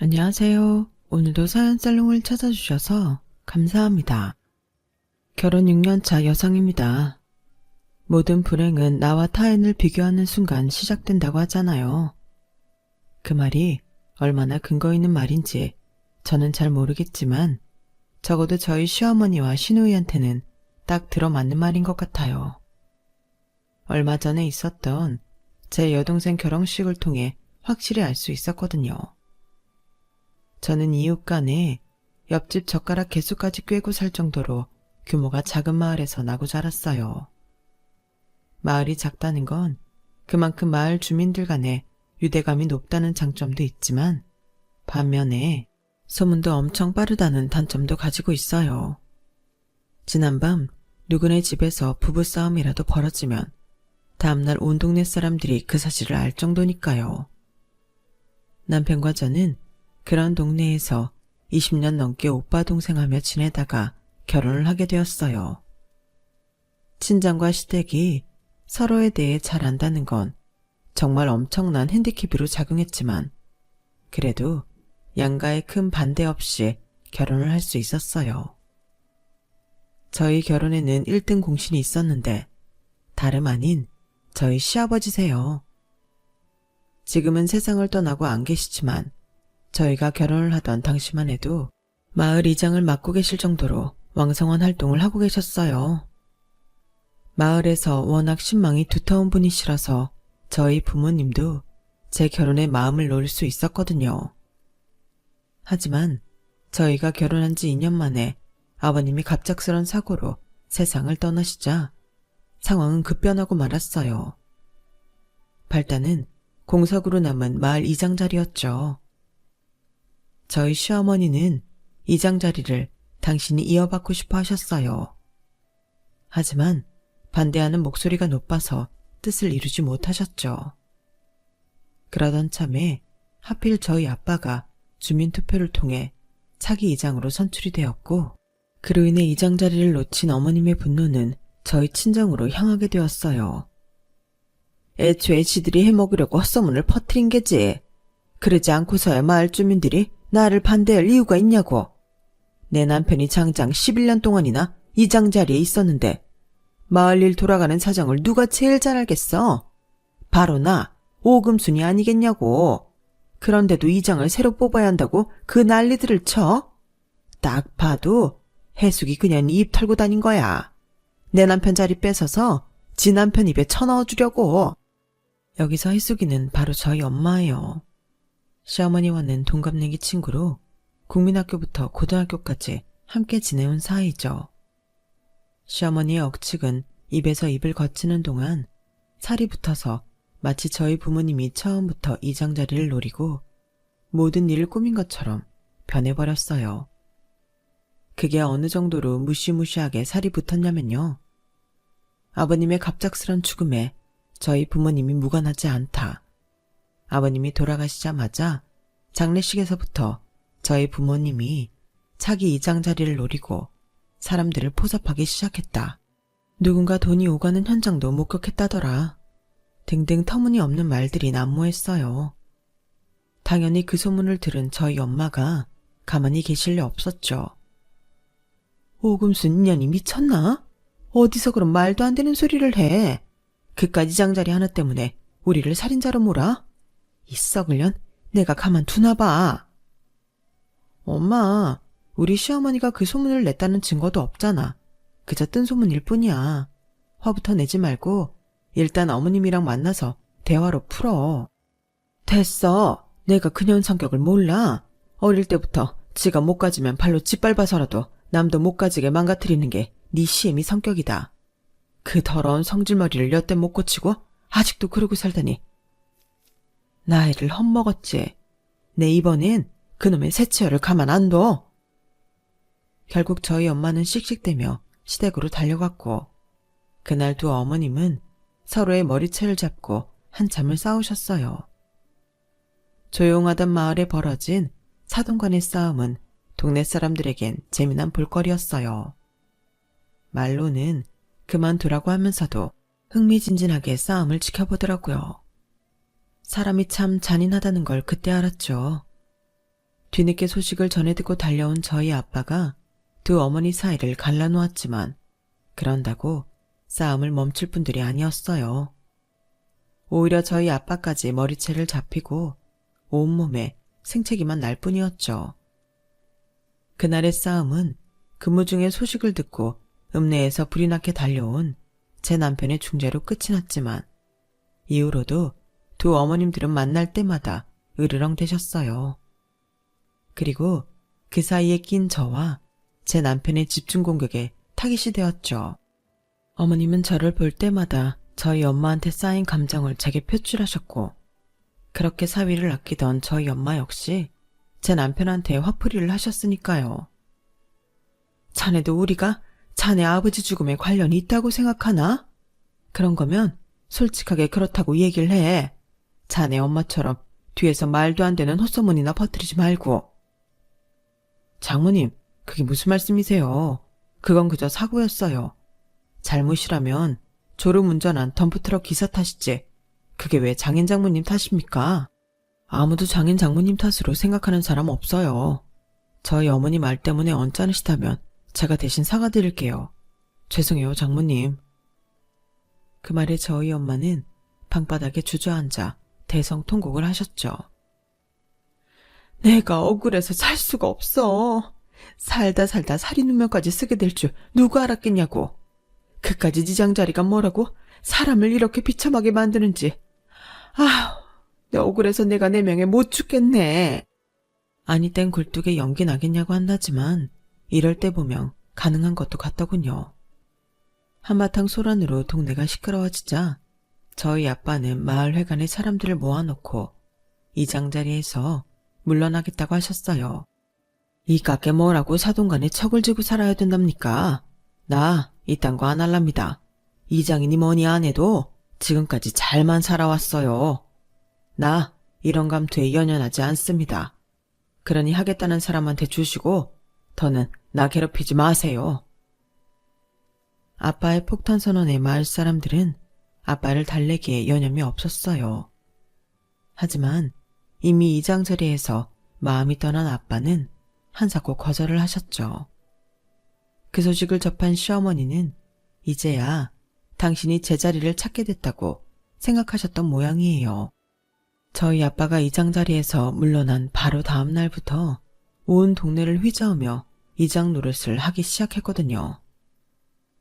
안녕하세요. 오늘도 사연살롱을 찾아주셔서 감사합니다. 결혼 6년차 여성입니다. 모든 불행은 나와 타인을 비교하는 순간 시작된다고 하잖아요. 그 말이 얼마나 근거 있는 말인지 저는 잘 모르겠지만 적어도 저희 시어머니와 시누이한테는 딱 들어맞는 말인 것 같아요. 얼마 전에 있었던 제 여동생 결혼식을 통해 확실히 알 수 있었거든요. 저는 이웃 간에 옆집 젓가락 개수까지 꿰고 살 정도로 규모가 작은 마을에서 나고 자랐어요. 마을이 작다는 건 그만큼 마을 주민들 간에 유대감이 높다는 장점도 있지만 반면에 소문도 엄청 빠르다는 단점도 가지고 있어요. 지난밤 누구네 집에서 부부싸움이라도 벌어지면 다음날 온 동네 사람들이 그 사실을 알 정도니까요. 남편과 저는 그런 동네에서 20년 넘게 오빠 동생하며 지내다가 결혼을 하게 되었어요. 친정과 시댁이 서로에 대해 잘 안다는 건 정말 엄청난 핸디캡으로 작용했지만 그래도 양가의 큰 반대 없이 결혼을 할 수 있었어요. 저희 결혼에는 1등 공신이 있었는데 다름 아닌 저희 시아버지세요. 지금은 세상을 떠나고 안 계시지만 저희가 결혼을 하던 당시만 해도 마을 이장을 맡고 계실 정도로 왕성한 활동을 하고 계셨어요. 마을에서 워낙 신망이 두터운 분이시라서 저희 부모님도 제 결혼에 마음을 놓을 수 있었거든요. 하지만 저희가 결혼한 지 2년 만에 아버님이 갑작스런 사고로 세상을 떠나시자 상황은 급변하고 말았어요. 발단은 공석으로 남은 마을 이장 자리였죠. 저희 시어머니는 이장 자리를 당신이 이어받고 싶어 하셨어요. 하지만 반대하는 목소리가 높아서 뜻을 이루지 못하셨죠. 그러던 참에 하필 저희 아빠가 주민투표를 통해 차기 이장으로 선출이 되었고 그로 인해 이장 자리를 놓친 어머님의 분노는 저희 친정으로 향하게 되었어요. 애초에 지들이 해먹으려고 헛소문을 퍼뜨린 게지. 그러지 않고서야 마을 주민들이 나를 반대할 이유가 있냐고. 내 남편이 장장 11년 동안이나 이장 자리에 있었는데 마을 일 돌아가는 사정을 누가 제일 잘 알겠어? 바로 나, 오금순이 아니겠냐고. 그런데도 이장을 새로 뽑아야 한다고 그 난리들을 쳐? 딱 봐도 해숙이 그냥 입 털고 다닌 거야. 내 남편 자리 뺏어서 지 남편 입에 쳐넣어주려고. 여기서 해숙이는 바로 저희 엄마예요. 시어머니와는 동갑내기 친구로 국민학교부터 고등학교까지 함께 지내온 사이죠. 시어머니의 억측은 입에서 입을 거치는 동안 살이 붙어서 마치 저희 부모님이 처음부터 이장 자리를 노리고 모든 일을 꾸민 것처럼 변해버렸어요. 그게 어느 정도로 무시무시하게 살이 붙었냐면요. 아버님의 갑작스런 죽음에 저희 부모님이 무관하지 않다. 아버님이 돌아가시자마자 장례식에서부터 저희 부모님이 차기 이장 자리를 노리고 사람들을 포섭하기 시작했다. 누군가 돈이 오가는 현장도 목격했다더라. 등등 터무니없는 말들이 난무했어요. 당연히 그 소문을 들은 저희 엄마가 가만히 계실 리 없었죠. 오금순 인연이 미쳤나? 어디서 그런 말도 안 되는 소리를 해. 그깟 이장 자리 하나 때문에 우리를 살인자로 몰아? 이 썩을년 내가 가만 두나 봐. 엄마, 우리 시어머니가 그 소문을 냈다는 증거도 없잖아. 그저 뜬 소문일 뿐이야. 화부터 내지 말고 일단 어머님이랑 만나서 대화로 풀어. 됐어. 내가 그년 성격을 몰라. 어릴 때부터 지가 못 가지면 발로 짓밟아서라도 남도 못 가지게 망가뜨리는 게 네 시애미 성격이다. 그 더러운 성질머리를 여태 못 고치고 아직도 그러고 살다니. 나이를 헛먹었지. 내 이번엔 그놈의 새치열을 가만 안 둬. 결국 저희 엄마는 씩씩대며 시댁으로 달려갔고 그날 두 어머님은 서로의 머리채를 잡고 한참을 싸우셨어요. 조용하던 마을에 벌어진 사돈간의 싸움은 동네 사람들에겐 재미난 볼거리였어요. 말로는 그만두라고 하면서도 흥미진진하게 싸움을 지켜보더라고요. 사람이 참 잔인하다는 걸 그때 알았죠. 뒤늦게 소식을 전해 듣고 달려온 저희 아빠가 두 어머니 사이를 갈라놓았지만 그런다고 싸움을 멈출 분들이 아니었어요. 오히려 저희 아빠까지 머리채를 잡히고 온몸에 생채기만 날 뿐이었죠. 그날의 싸움은 근무 중에 소식을 듣고 읍내에서 불이 나게 달려온 제 남편의 중재로 끝이 났지만 이후로도 두 어머님들은 만날 때마다 으르렁대셨어요. 그리고 그 사이에 낀 저와 제 남편의 집중 공격에 타깃이 되었죠. 어머님은 저를 볼 때마다 저희 엄마한테 쌓인 감정을 제게 표출하셨고 그렇게 사위를 아끼던 저희 엄마 역시 제 남편한테 화풀이를 하셨으니까요. 자네도 우리가 자네 아버지 죽음에 관련이 있다고 생각하나? 그런 거면 솔직하게 그렇다고 얘기를 해. 자네 엄마처럼 뒤에서 말도 안 되는 헛소문이나 퍼뜨리지 말고. 장모님, 그게 무슨 말씀이세요? 그건 그저 사고였어요. 잘못이라면 졸음운전한 덤프트럭 기사 탓이지. 그게 왜 장인 장모님 탓입니까? 아무도 장인 장모님 탓으로 생각하는 사람 없어요. 저희 어머니 말 때문에 언짢으시다면 제가 대신 사과드릴게요. 죄송해요, 장모님. 그 말에 저희 엄마는 방바닥에 주저앉아 대성통곡을 하셨죠. 내가 억울해서 살 수가 없어. 살다 살이 누명까지 쓰게 될 줄 누가 알았겠냐고. 그까지 지장자리가 뭐라고 사람을 이렇게 비참하게 만드는지. 아휴, 내 억울해서 내가 내 명예 못 죽겠네. 아니 땐 굴뚝에 연기 나겠냐고 한다지만 이럴 때 보면 가능한 것도 같더군요. 한바탕 소란으로 동네가 시끄러워지자 저희 아빠는 마을회관에 사람들을 모아놓고 이장자리에서 물러나겠다고 하셨어요. 이 깎게 뭐라고 사돈간에 척을 지고 살아야 된답니까? 나 이딴 거 안 할랍니다. 이장이니 뭐니 안 해도 지금까지 잘만 살아왔어요. 나 이런 감투에 연연하지 않습니다. 그러니 하겠다는 사람한테 주시고 더는 나 괴롭히지 마세요. 아빠의 폭탄 선언에 마을 사람들은 아빠를 달래기에 여념이 없었어요. 하지만 이미 이장자리에서 마음이 떠난 아빠는 한사코 거절을 하셨죠. 그 소식을 접한 시어머니는 이제야 당신이 제자리를 찾게 됐다고 생각하셨던 모양이에요. 저희 아빠가 이장자리에서 물러난 바로 다음 날부터 온 동네를 휘저으며 이장 노릇을 하기 시작했거든요.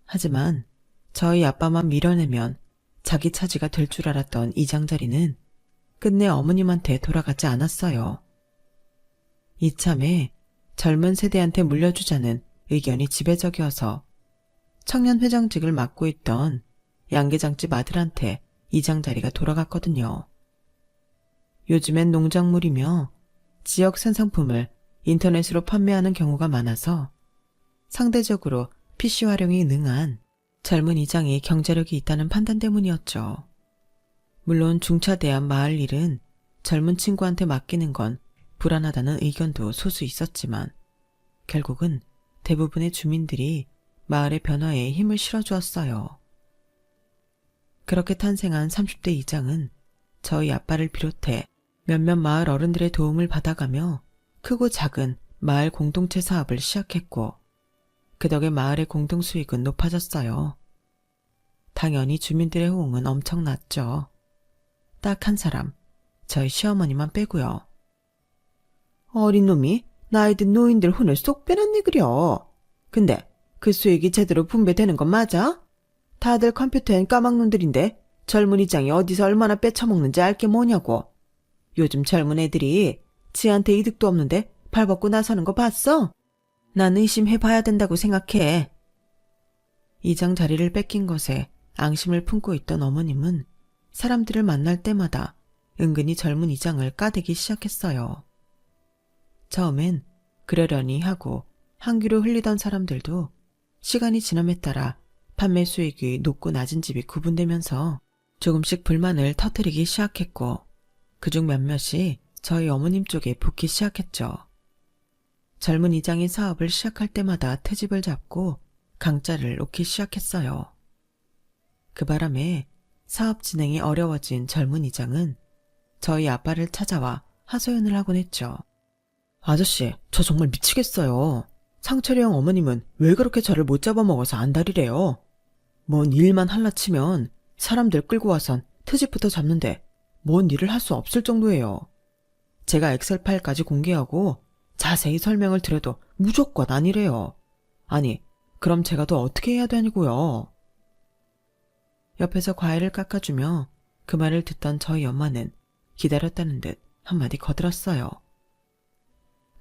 하지만 저희 아빠만 밀어내면 자기 차지가 될 줄 알았던 이장자리는 끝내 어머님한테 돌아가지 않았어요. 이참에 젊은 세대한테 물려주자는 의견이 지배적이어서 청년회장직을 맡고 있던 양계장집 아들한테 이장자리가 돌아갔거든요. 요즘엔 농작물이며 지역 생산품을 인터넷으로 판매하는 경우가 많아서 상대적으로 PC 활용이 능한 젊은 이장이 경제력이 있다는 판단 때문이었죠. 물론 중차대한 마을 일은 젊은 친구한테 맡기는 건 불안하다는 의견도 소수 있었지만 결국은 대부분의 주민들이 마을의 변화에 힘을 실어주었어요. 그렇게 탄생한 30대 이장은 저희 아빠를 비롯해 몇몇 마을 어른들의 도움을 받아가며 크고 작은 마을 공동체 사업을 시작했고 그 덕에 마을의 공동수익은 높아졌어요. 당연히 주민들의 호응은 엄청났죠. 딱 한 사람, 저희 시어머니만 빼고요. 어린 놈이 나이 든 노인들 혼을 쏙 빼놨네 그려. 근데 그 수익이 제대로 분배되는 건 맞아? 다들 컴퓨터엔 까막눈들인데 젊은 이장이 어디서 얼마나 빼쳐먹는지 알 게 뭐냐고. 요즘 젊은 애들이 지한테 이득도 없는데 발벗고 나서는 거 봤어? 난 의심해봐야 된다고 생각해. 이장 자리를 뺏긴 것에 앙심을 품고 있던 어머님은 사람들을 만날 때마다 은근히 젊은 이장을 까대기 시작했어요. 처음엔 그러려니 하고 한 귀로 흘리던 사람들도 시간이 지남에 따라 판매 수익이 높고 낮은 집이 구분되면서 조금씩 불만을 터뜨리기 시작했고 그중 몇몇이 저희 어머님 쪽에 붙기 시작했죠. 젊은 이장이 사업을 시작할 때마다 트집을 잡고 강짜를 놓기 시작했어요. 그 바람에 사업 진행이 어려워진 젊은 이장은 저희 아빠를 찾아와 하소연을 하곤 했죠. 아저씨, 저 정말 미치겠어요. 상철이 형 어머님은 왜 그렇게 저를 못 잡아먹어서 안달이래요? 뭔 일만 할라치면 사람들 끌고 와선 트집부터 잡는데 뭔 일을 할 수 없을 정도예요. 제가 엑셀 파일까지 공개하고 자세히 설명을 드려도 무조건 아니래요. 아니, 그럼 제가 더 어떻게 해야 되냐고요? 옆에서 과일을 깎아주며 그 말을 듣던 저희 엄마는 기다렸다는 듯 한마디 거들었어요.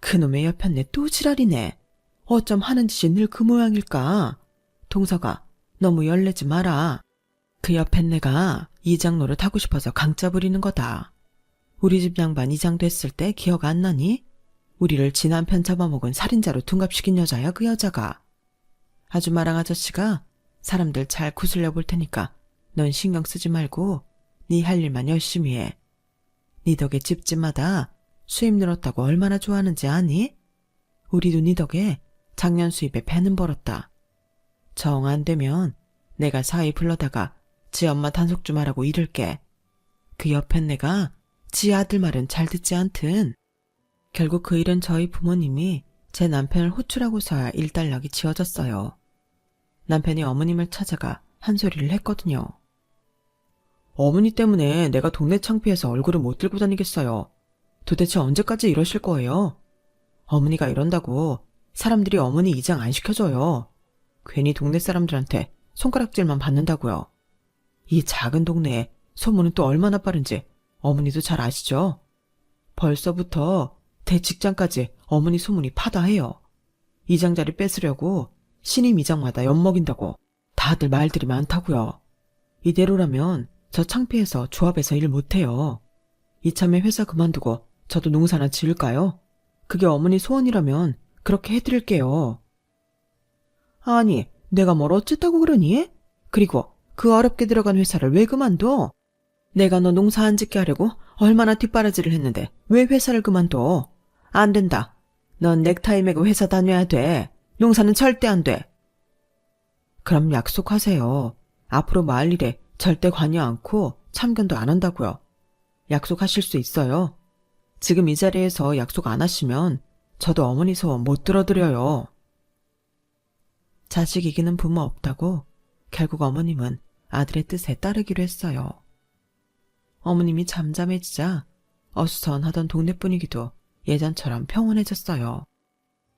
그놈의 여편네 또 지랄이네. 어쩜 하는 짓이 늘 그 모양일까? 동서가 너무 열내지 마라. 그 여편네가 이장 노릇 하고 싶어서 강짜 부리는 거다. 우리 집 양반 이장 됐을 때 기억 안 나니? 우리를 지 남편 잡아먹은 살인자로 둔갑시킨 여자야 그 여자가. 아줌마랑 아저씨가 사람들 잘 구슬려 볼 테니까 넌 신경 쓰지 말고 네 할 일만 열심히 해. 네 덕에 집집마다 수입 늘었다고 얼마나 좋아하는지 아니? 우리도 네 덕에 작년 수입에 배는 벌었다. 정 안 되면 내가 사위 불러다가 지 엄마 단속 좀 하라고 이를게. 그 옆엔 내가 지 아들 말은 잘 듣지 않든. 결국 그 일은 저희 부모님이 제 남편을 호출하고서야 일단락이 지어졌어요. 남편이 어머님을 찾아가 한 소리를 했거든요. 어머니 때문에 내가 동네 창피해서 얼굴을 못 들고 다니겠어요. 도대체 언제까지 이러실 거예요? 어머니가 이런다고 사람들이 어머니 이장 안 시켜줘요. 괜히 동네 사람들한테 손가락질만 받는다고요. 이 작은 동네에 소문은 또 얼마나 빠른지 어머니도 잘 아시죠? 벌써부터 대직장까지 어머니 소문이 파다해요. 이장 자리 뺏으려고 신임 이장마다 엿먹인다고 다들 말들이 많다고요. 이대로라면 저 창피해서 조합에서 일 못해요. 이참에 회사 그만두고 저도 농사나 지을까요? 그게 어머니 소원이라면 그렇게 해드릴게요. 아니, 내가 뭘 어쨌다고 그러니? 그리고 그 어렵게 들어간 회사를 왜 그만둬? 내가 너 농사 안 짓게 하려고 얼마나 뒷바라지를 했는데 왜 회사를 그만둬? 안 된다. 넌 넥타이 매고 회사 다녀야 돼. 농사는 절대 안 돼. 그럼 약속하세요. 앞으로 마을 일에 절대 관여 않고 참견도 안 한다고요. 약속하실 수 있어요. 지금 이 자리에서 약속 안 하시면 저도 어머니 소원 못 들어드려요. 자식 이기는 부모 없다고 결국 어머님은 아들의 뜻에 따르기로 했어요. 어머님이 잠잠해지자 어수선하던 동네 분위기도 예전처럼 평온해졌어요.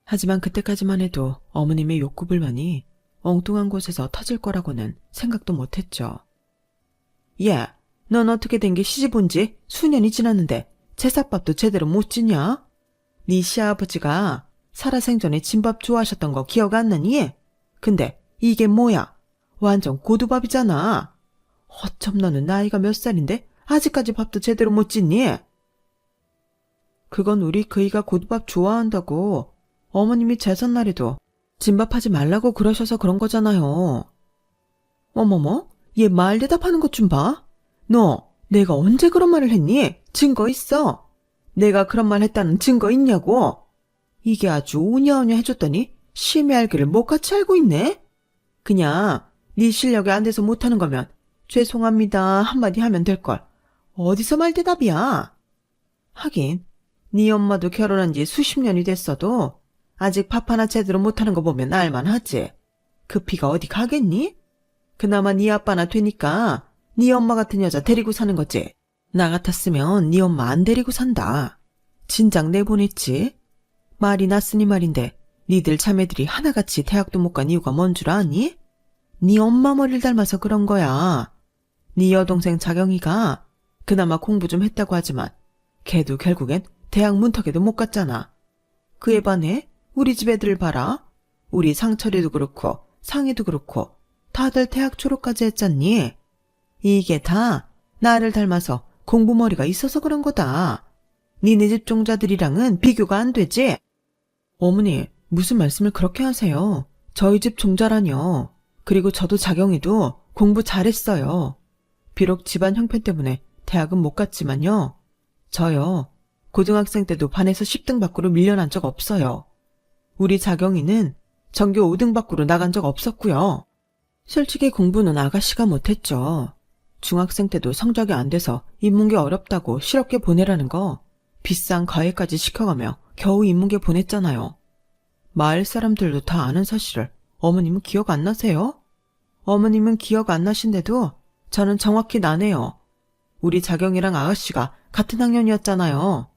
하지만 그때까지만 해도 어머님의 욕구 불만이 엉뚱한 곳에서 터질 거라고는 생각도 못했죠. 야, 넌 어떻게 된 게 시집 온 지 수년이 지났는데 제삿밥도 제대로 못 지냐? 네 시아버지가 살아생전에 진밥 좋아하셨던 거 기억 안 나니? 근데 이게 뭐야? 완전 고두밥이잖아. 어쩜 너는 나이가 몇 살인데 아직까지 밥도 제대로 못 짓니? 그건 우리 그이가 고두밥 좋아한다고 어머님이 제삿날에도 진밥하지 말라고 그러셔서 그런 거잖아요. 어머머, 얘 말 대답하는 것 좀 봐. 너 내가 언제 그런 말을 했니? 증거 있어? 내가 그런 말 했다는 증거 있냐고? 이게 아주 우냐우냐 해줬더니 심히 알기를 못같이 알고 있네? 그냥 네 실력이 안 돼서 못하는 거면 죄송합니다 한마디 하면 될걸. 어디서 말 대답이야? 하긴 네 엄마도 결혼한 지 수십 년이 됐어도 아직 밥 하나 제대로 못하는 거 보면 알만하지. 그 피가 어디 가겠니? 그나마 네 아빠나 되니까 네 엄마 같은 여자 데리고 사는 거지. 나 같았으면 네 엄마 안 데리고 산다. 진작 내보냈지. 말이 났으니 말인데 니들 자매들이 하나같이 대학도 못 간 이유가 뭔 줄 아니? 네 엄마 머리를 닮아서 그런 거야. 네 여동생 자경이가 그나마 공부 좀 했다고 하지만 걔도 결국엔 대학 문턱에도 못 갔잖아. 그에 반해 우리 집 애들을 봐라. 우리 상철이도 그렇고 상희도 그렇고 다들 대학 졸업까지 했잖니. 이게 다 나를 닮아서 공부머리가 있어서 그런 거다. 니네 집 종자들이랑은 비교가 안 되지? 어머니, 무슨 말씀을 그렇게 하세요? 저희 집 종자라뇨. 그리고 저도 자경이도 공부 잘했어요. 비록 집안 형편 때문에 대학은 못 갔지만요. 저요, 고등학생 때도 반에서 10등 밖으로 밀려난 적 없어요. 우리 자경이는 전교 5등 밖으로 나간 적 없었고요. 솔직히 공부는 아가씨가 못했죠. 중학생 때도 성적이 안 돼서 인문계 어렵다고 실업계 보내라는 거 비싼 과외까지 시켜가며 겨우 인문계 보냈잖아요. 마을 사람들도 다 아는 사실을 어머님은 기억 안 나세요? 어머님은 기억 안 나신데도 저는 정확히 나네요. 우리 자경이랑 아가씨가 같은 학년이었잖아요.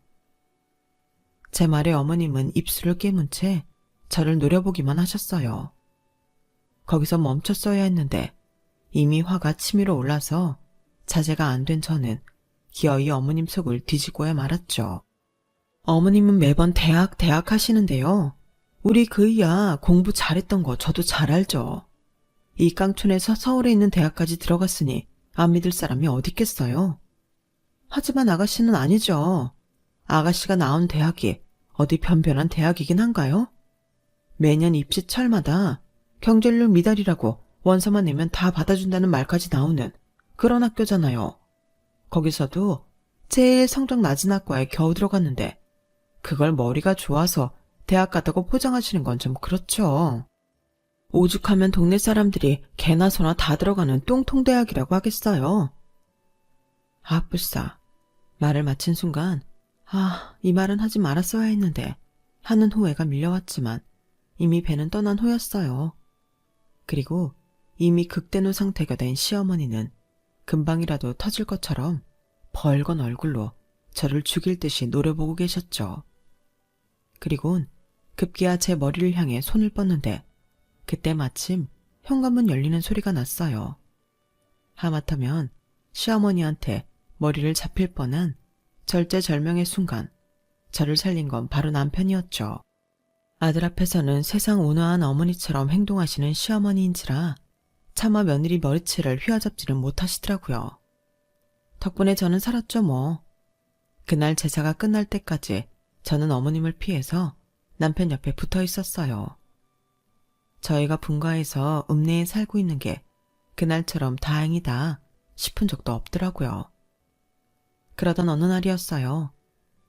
제 말에 어머님은 입술을 깨문 채 저를 노려보기만 하셨어요. 거기서 멈췄어야 했는데 이미 화가 치밀어 올라서 자제가 안 된 저는 기어이 어머님 속을 뒤집고야 말았죠. 어머님은 매번 대학 하시는데요. 우리 그이야 공부 잘했던 거 저도 잘 알죠. 이 깡촌에서 서울에 있는 대학까지 들어갔으니 안 믿을 사람이 어딨겠어요. 하지만 아가씨는 아니죠. 아가씨가 나온 대학이 어디 변변한 대학이긴 한가요? 매년 입시철마다 경쟁률 미달이라고 원서만 내면 다 받아준다는 말까지 나오는 그런 학교잖아요. 거기서도 제일 성적 낮은 학과에 겨우 들어갔는데 그걸 머리가 좋아서 대학 갔다고 포장하시는 건 좀 그렇죠. 오죽하면 동네 사람들이 개나 소나 다 들어가는 똥통대학이라고 하겠어요. 아, 불싸. 말을 마친 순간 이 말은 하지 말았어야 했는데 하는 후회가 밀려왔지만 이미 배는 떠난 후였어요. 그리고 이미 극대노 상태가 된 시어머니는 금방이라도 터질 것처럼 벌건 얼굴로 저를 죽일 듯이 노려보고 계셨죠. 그리곤 급기야 제 머리를 향해 손을 뻗는데 그때 마침 현관문 열리는 소리가 났어요. 하마터면 시어머니한테 머리를 잡힐 뻔한 절제절명의 순간 저를 살린 건 바로 남편이었죠. 아들 앞에서는 세상 온화한 어머니처럼 행동하시는 시어머니인지라 차마 며느리 머리채를 휘어잡지는 못하시더라고요. 덕분에 저는 살았죠 뭐. 그날 제사가 끝날 때까지 저는 어머님을 피해서 남편 옆에 붙어 있었어요. 저희가 분가해서 읍내에 살고 있는 게 그날처럼 다행이다 싶은 적도 없더라고요. 그러던 어느 날이었어요.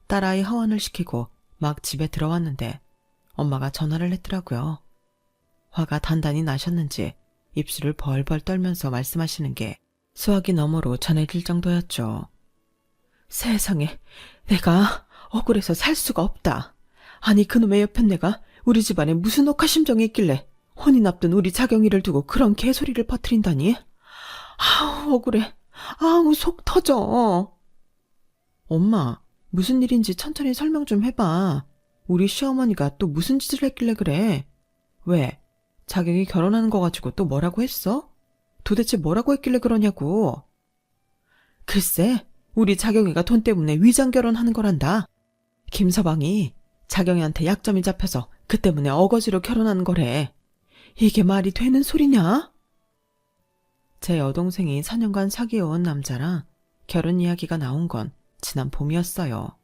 딸아이 하원을 시키고 막 집에 들어왔는데 엄마가 전화를 했더라고요. 화가 단단히 나셨는지 입술을 벌벌 떨면서 말씀하시는 게 수화기 너머로 전해질 정도였죠. 세상에, 내가 억울해서 살 수가 없다. 아니 그놈의 옆에 내가 우리 집안에 무슨 억하심정이 있길래 혼이 앞둔 우리 자경이를 두고 그런 개소리를 퍼뜨린다니. 아우 억울해. 아우 속 터져. 엄마, 무슨 일인지 천천히 설명 좀 해봐. 우리 시어머니가 또 무슨 짓을 했길래 그래? 왜? 자경이 결혼하는 거 가지고 또 뭐라고 했어? 도대체 뭐라고 했길래 그러냐고. 글쎄, 우리 자경이가 돈 때문에 위장 결혼하는 거란다. 김서방이 자경이한테 약점이 잡혀서 그 때문에 어거지로 결혼하는 거래. 이게 말이 되는 소리냐? 제 여동생이 4년간 사귀어온 남자랑 결혼 이야기가 나온 건 지난 봄이었어요.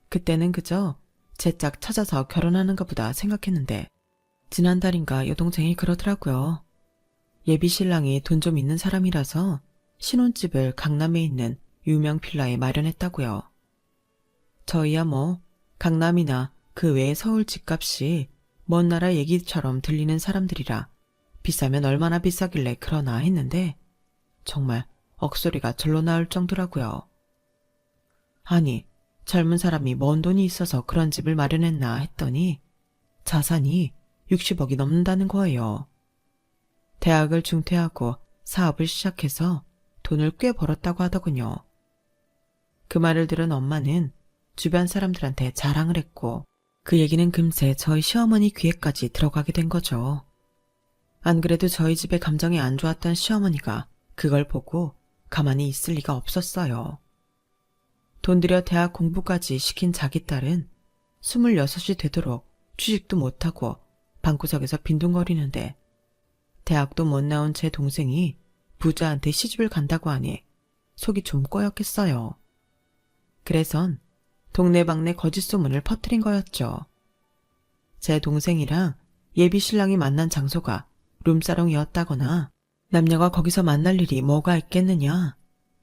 그때는 그저 제 짝 찾아서 결혼하는 것보다 생각했는데 지난달인가 여동생이 그러더라고요. 예비 신랑이 돈 좀 있는 사람이라서 신혼집을 강남에 있는 유명 빌라에 마련했다고요. 저희야 뭐 강남이나 그 외의 서울 집값이 먼 나라 얘기처럼 들리는 사람들이라 비싸면 얼마나 비싸길래 그러나 했는데 정말 억소리가 절로 나올 정도라고요. 아니, 젊은 사람이 먼 돈이 있어서 그런 집을 마련했나 했더니 자산이 60억이 넘는다는 거예요. 대학을 중퇴하고 사업을 시작해서 돈을 꽤 벌었다고 하더군요. 그 말을 들은 엄마는 주변 사람들한테 자랑을 했고 그 얘기는 금세 저희 시어머니 귀에까지 들어가게 된 거죠. 안 그래도 저희 집에 감정이 안 좋았던 시어머니가 그걸 보고 가만히 있을 리가 없었어요. 돈 들여 대학 공부까지 시킨 자기 딸은 26이 되도록 취직도 못하고 방구석에서 빈둥거리는데 대학도 못 나온 제 동생이 부자한테 시집을 간다고 하니 속이 좀 꼬였겠어요. 그래선 동네방네 거짓 소문을 퍼뜨린 거였죠. 제 동생이랑 예비 신랑이 만난 장소가 룸사롱이었다거나 남녀가 거기서 만날 일이 뭐가 있겠느냐.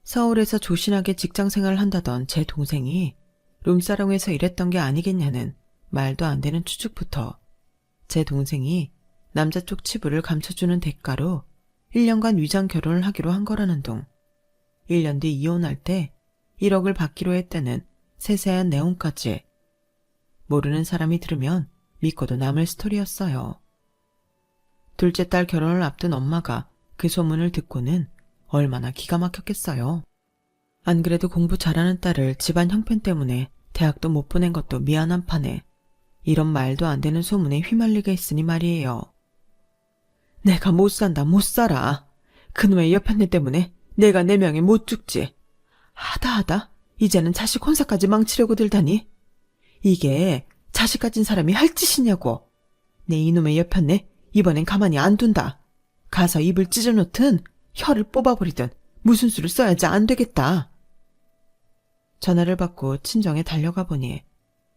서울에서 조신하게 직장생활을 한다던 제 동생이 룸사롱에서 일했던 게 아니겠냐는 말도 안 되는 추측부터 제 동생이 남자 쪽 치부를 감춰주는 대가로 1년간 위장 결혼을 하기로 한 거라는 둥, 1년 뒤 이혼할 때 1억을 받기로 했다는 세세한 내용까지. 모르는 사람이 들으면 믿고도 남을 스토리였어요. 둘째 딸 결혼을 앞둔 엄마가 그 소문을 듣고는 얼마나 기가 막혔겠어요. 안 그래도 공부 잘하는 딸을 집안 형편 때문에 대학도 못 보낸 것도 미안한 판에 이런 말도 안 되는 소문에 휘말리게 했으니 말이에요. 내가 못 산다 못 살아. 그놈의 여편네 때문에 내가 내 명에 못 죽지. 하다 이제는 자식 혼사까지 망치려고 들다니. 이게 자식 가진 사람이 할 짓이냐고. 내 이놈의 여편네 이번엔 가만히 안 둔다. 가서 입을 찢어놓든 혀를 뽑아버리든 무슨 수를 써야지 안 되겠다. 전화를 받고 친정에 달려가 보니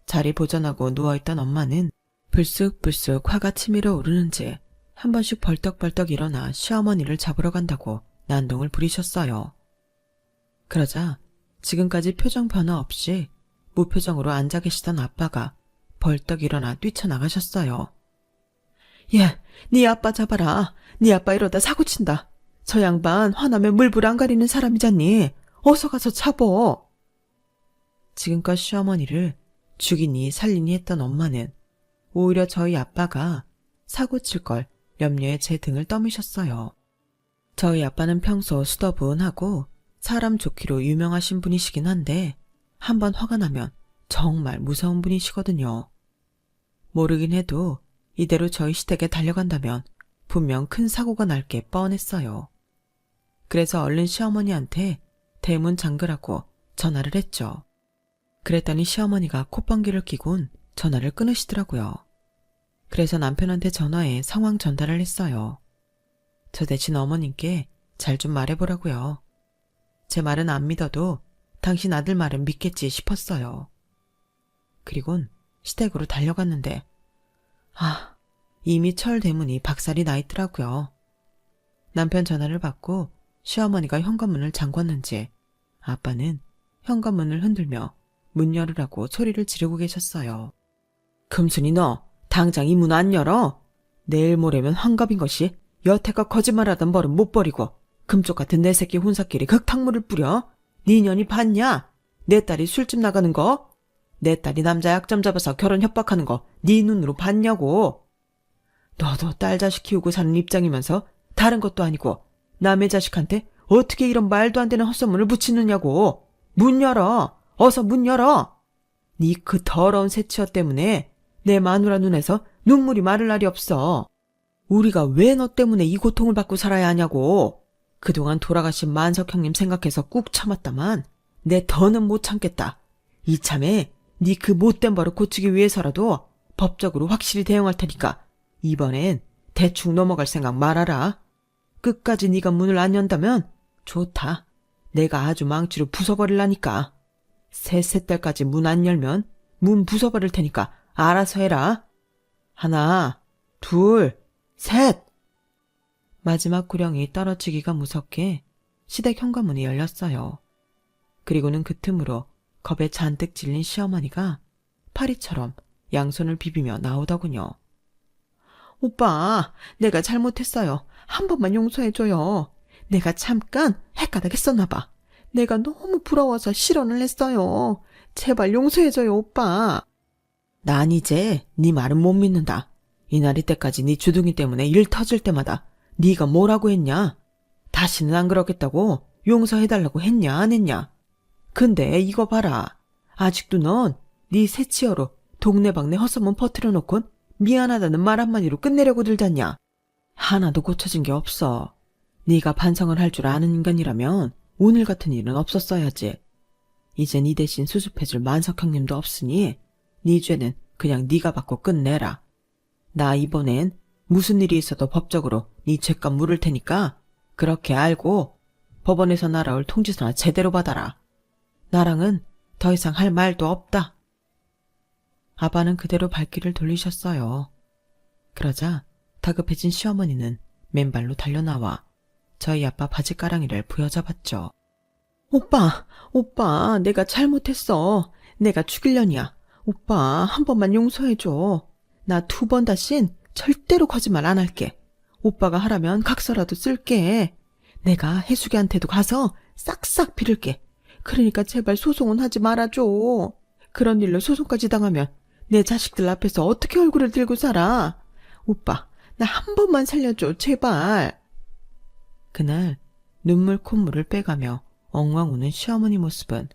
자리 보전하고 누워있던 엄마는 불쑥불쑥 화가 치밀어 오르는지 한 번씩 벌떡벌떡 일어나 시어머니를 잡으러 간다고 난동을 부리셨어요. 그러자 지금까지 표정 변화 없이 무표정으로 앉아 계시던 아빠가 벌떡 일어나 뛰쳐나가셨어요. 예, 네 아빠 잡아라. 네 아빠 이러다 사고친다. 저 양반 화나면 물불 안 가리는 사람이잖니. 어서 가서 잡어. 지금껏 시어머니를 죽이니 살리니 했던 엄마는 오히려 저희 아빠가 사고칠 걸 염려해 제 등을 떠미셨어요. 저희 아빠는 평소 수더분하고 사람 좋기로 유명하신 분이시긴 한데 한번 화가 나면 정말 무서운 분이시거든요. 모르긴 해도 이대로 저희 시댁에 달려간다면 분명 큰 사고가 날 게 뻔했어요. 그래서 얼른 시어머니한테 대문 잠그라고 전화를 했죠. 그랬더니 시어머니가 콧방귀를 뀌곤 전화를 끊으시더라고요. 그래서 남편한테 전화해 상황 전달을 했어요. 저 대신 어머님께 잘 좀 말해보라고요. 제 말은 안 믿어도 당신 아들 말은 믿겠지 싶었어요. 그리곤 시댁으로 달려갔는데 이미 철 대문이 박살이 나 있더라고요. 남편 전화를 받고 시어머니가 현관문을 잠궜는지 아빠는 현관문을 흔들며 문 열으라고 소리를 지르고 계셨어요. 금순이 너 당장 이 문 안 열어? 내일 모레면 환갑인 것이 여태껏 거짓말하던 버릇 못 버리고 금쪽 같은 내 새끼 혼사끼리 흙탕물을 뿌려? 네 년이 봤냐? 내 딸이 술집 나가는 거? 내 딸이 남자 약점 잡아서 결혼 협박하는 거 네 눈으로 봤냐고? 너도 딸 자식 키우고 사는 입장이면서 다른 것도 아니고 남의 자식한테 어떻게 이런 말도 안 되는 헛소문을 붙이느냐고. 문 열어. 어서 문 열어. 네 그 더러운 새치어 때문에 내 마누라 눈에서 눈물이 마를 날이 없어. 우리가 왜 너 때문에 이 고통을 받고 살아야 하냐고. 그동안 돌아가신 만석 형님 생각해서 꾹 참았다만 내 더는 못 참겠다. 이참에 네 그 못된 버릇 고치기 위해서라도 법적으로 확실히 대응할 테니까 이번엔 대충 넘어갈 생각 말아라. 끝까지 네가 문을 안 연다면 좋다. 내가 아주 망치로 부숴버릴라니까. 셋 달까지 문 안 열면 문 부숴버릴 테니까 알아서 해라. 하나, 둘, 셋. 마지막 구령이 떨어지기가 무섭게 시댁 현관문이 열렸어요. 그리고는 그 틈으로 겁에 잔뜩 질린 시어머니가 파리처럼 양손을 비비며 나오더군요. 오빠, 내가 잘못했어요. 한 번만 용서해줘요. 내가 잠깐 헷가닥했었나 봐. 내가 너무 부러워서 실언을 했어요. 제발 용서해줘요, 오빠. 난 이제 네 말은 못 믿는다. 이날이 때까지 네 주둥이 때문에 일 터질 때마다 네가 뭐라고 했냐? 다시는 안 그러겠다고 용서해달라고 했냐 안 했냐? 근데 이거 봐라. 아직도 넌 네 새치어로 동네방네 헛소문 퍼뜨려놓곤 미안하다는 말 한마디로 끝내려고 들잖냐. 하나도 고쳐진 게 없어. 네가 반성을 할 줄 아는 인간이라면 오늘 같은 일은 없었어야지. 이제 네 대신 수습해줄 만석 형님도 없으니 네 죄는 그냥 네가 받고 끝내라. 나 이번엔 무슨 일이 있어도 법적으로 네 죄값 물을 테니까 그렇게 알고 법원에서 날아올 통지서나 제대로 받아라. 나랑은 더 이상 할 말도 없다. 아빠는 그대로 발길을 돌리셨어요. 그러자 다급해진 시어머니는 맨발로 달려나와 저희 아빠 바지가랑이를 부여잡았죠. 오빠, 내가 잘못했어. 내가 죽일년이야. 오빠, 한 번만 용서해줘. 나 2번 다신 절대로 거짓말 안 할게. 오빠가 하라면 각서라도 쓸게. 내가 해수기한테도 가서 싹싹 빌을게. 그러니까 제발 소송은 하지 말아줘. 그런 일로 소송까지 당하면 내 자식들 앞에서 어떻게 얼굴을 들고 살아? 오빠, 나 한 번만 살려줘, 제발. 그날 눈물 콧물을 빼가며 엉엉 우는 시어머니 모습은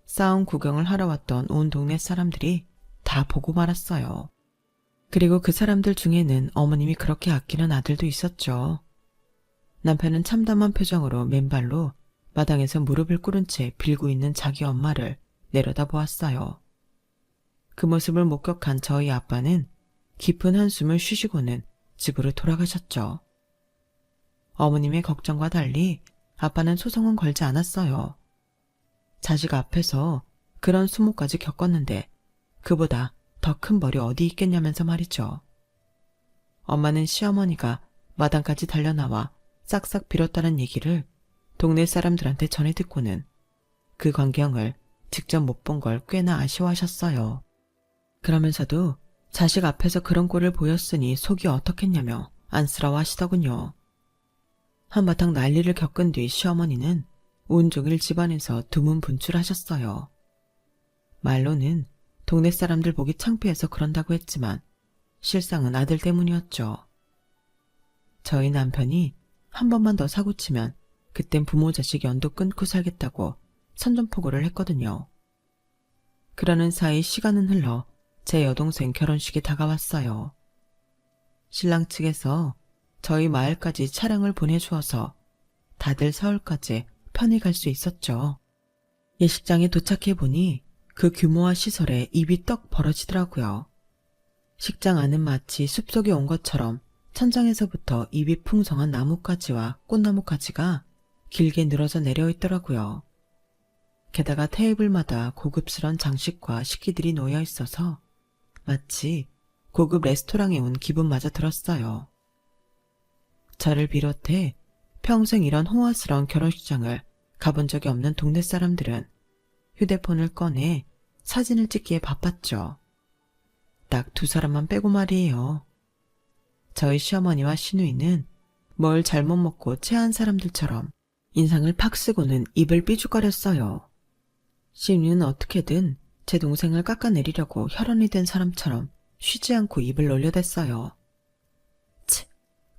싸움 구경을 하러 왔던 온 동네 사람들이 다 보고 말았어요. 그리고 그 사람들 중에는 어머님이 그렇게 아끼는 아들도 있었죠. 남편은 참담한 표정으로 맨발로 마당에서 무릎을 꿇은 채 빌고 있는 자기 엄마를 내려다보았어요. 그 모습을 목격한 저희 아빠는 깊은 한숨을 쉬시고는 집으로 돌아가셨죠. 어머님의 걱정과 달리 아빠는 소송은 걸지 않았어요. 자식 앞에서 그런 수모까지 겪었는데 그보다 더 큰 벌이 어디 있겠냐면서 말이죠. 엄마는 시어머니가 마당까지 달려나와 싹싹 빌었다는 얘기를 동네 사람들한테 전해 듣고는 그 광경을 직접 못 본 걸 꽤나 아쉬워하셨어요. 그러면서도 자식 앞에서 그런 꼴을 보였으니 속이 어떻겠냐며 안쓰러워하시더군요. 한바탕 난리를 겪은 뒤 시어머니는 온종일 집안에서 두문분출하셨어요. 말로는 동네 사람들 보기 창피해서 그런다고 했지만 실상은 아들 때문이었죠. 저희 남편이 한 번만 더 사고치면 그땐 부모 자식 연도 끊고 살겠다고 선전포고를 했거든요. 그러는 사이 시간은 흘러 제 여동생 결혼식이 다가왔어요. 신랑 측에서 저희 마을까지 차량을 보내주어서 다들 서울까지 편히 갈 수 있었죠. 예식장에 도착해보니 그 규모와 시설에 입이 떡 벌어지더라고요. 식장 안은 마치 숲속에 온 것처럼 천장에서부터 잎이 풍성한 나뭇가지와 꽃나무가지가 길게 늘어져 내려 있더라고요. 게다가 테이블마다 고급스런 장식과 식기들이 놓여 있어서 마치 고급 레스토랑에 온 기분마저 들었어요. 저를 비롯해 평생 이런 호화스러운 결혼식장을 가본 적이 없는 동네 사람들은 휴대폰을 꺼내 사진을 찍기에 바빴죠. 딱 두 사람만 빼고 말이에요. 저희 시어머니와 시누이는 뭘 잘못 먹고 체한 사람들처럼 인상을 팍 쓰고는 입을 삐죽거렸어요. 시누이는 어떻게든 제 동생을 깎아내리려고 혈연이 된 사람처럼 쉬지 않고 입을 놀려댔어요. 치,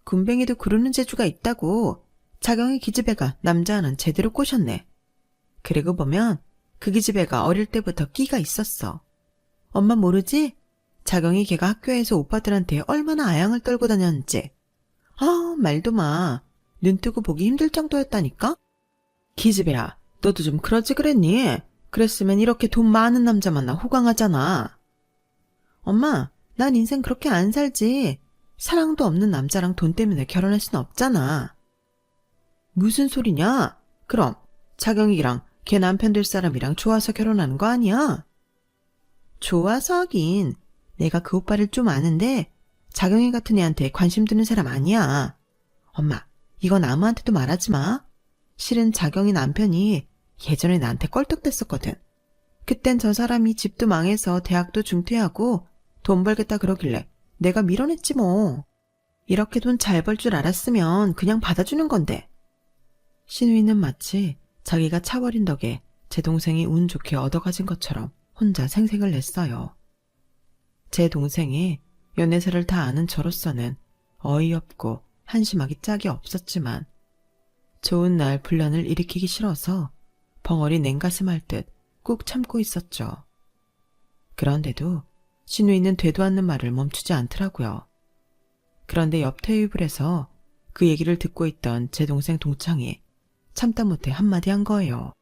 군뱅이도 구르는 재주가 있다고. 자경이 기집애가 남자 하나는 제대로 꼬셨네. 그리고 보면 그 기집애가 어릴 때부터 끼가 있었어. 엄마 모르지? 자경이 걔가 학교에서 오빠들한테 얼마나 아양을 떨고 다녔는지. 아, 말도 마. 눈 뜨고 보기 힘들 정도였다니까? 기집애야, 너도 좀 그러지 그랬니? 그랬으면 이렇게 돈 많은 남자 만나 호강하잖아. 엄마, 난 인생 그렇게 안 살지. 사랑도 없는 남자랑 돈 때문에 결혼할 순 없잖아. 무슨 소리냐? 그럼 자경이랑 걔 남편 될 사람이랑 좋아서 결혼하는 거 아니야? 좋아서 하긴. 내가 그 오빠를 좀 아는데 자경이 같은 애한테 관심 드는 사람 아니야. 엄마, 이건 아무한테도 말하지 마. 실은 자경이 남편이 예전에 나한테 껄떡댔었거든. 그땐 저 사람이 집도 망해서 대학도 중퇴하고 돈 벌겠다 그러길래 내가 밀어냈지 뭐. 이렇게 돈 잘 벌 줄 알았으면 그냥 받아주는 건데. 시누이는 마치 자기가 차버린 덕에 제 동생이 운 좋게 얻어가진 것처럼 혼자 생색을 냈어요. 제 동생이 연애사를 다 아는 저로서는 어이없고 한심하기 짝이 없었지만 좋은 날 분란을 일으키기 싫어서 벙어리 냉가슴 할 듯 꾹 참고 있었죠. 그런데도 시누이는 되도 않는 말을 멈추지 않더라고요. 그런데 옆 테이블에서 그 얘기를 듣고 있던 제 동생 동창이 참다 못해 한마디 한 거예요.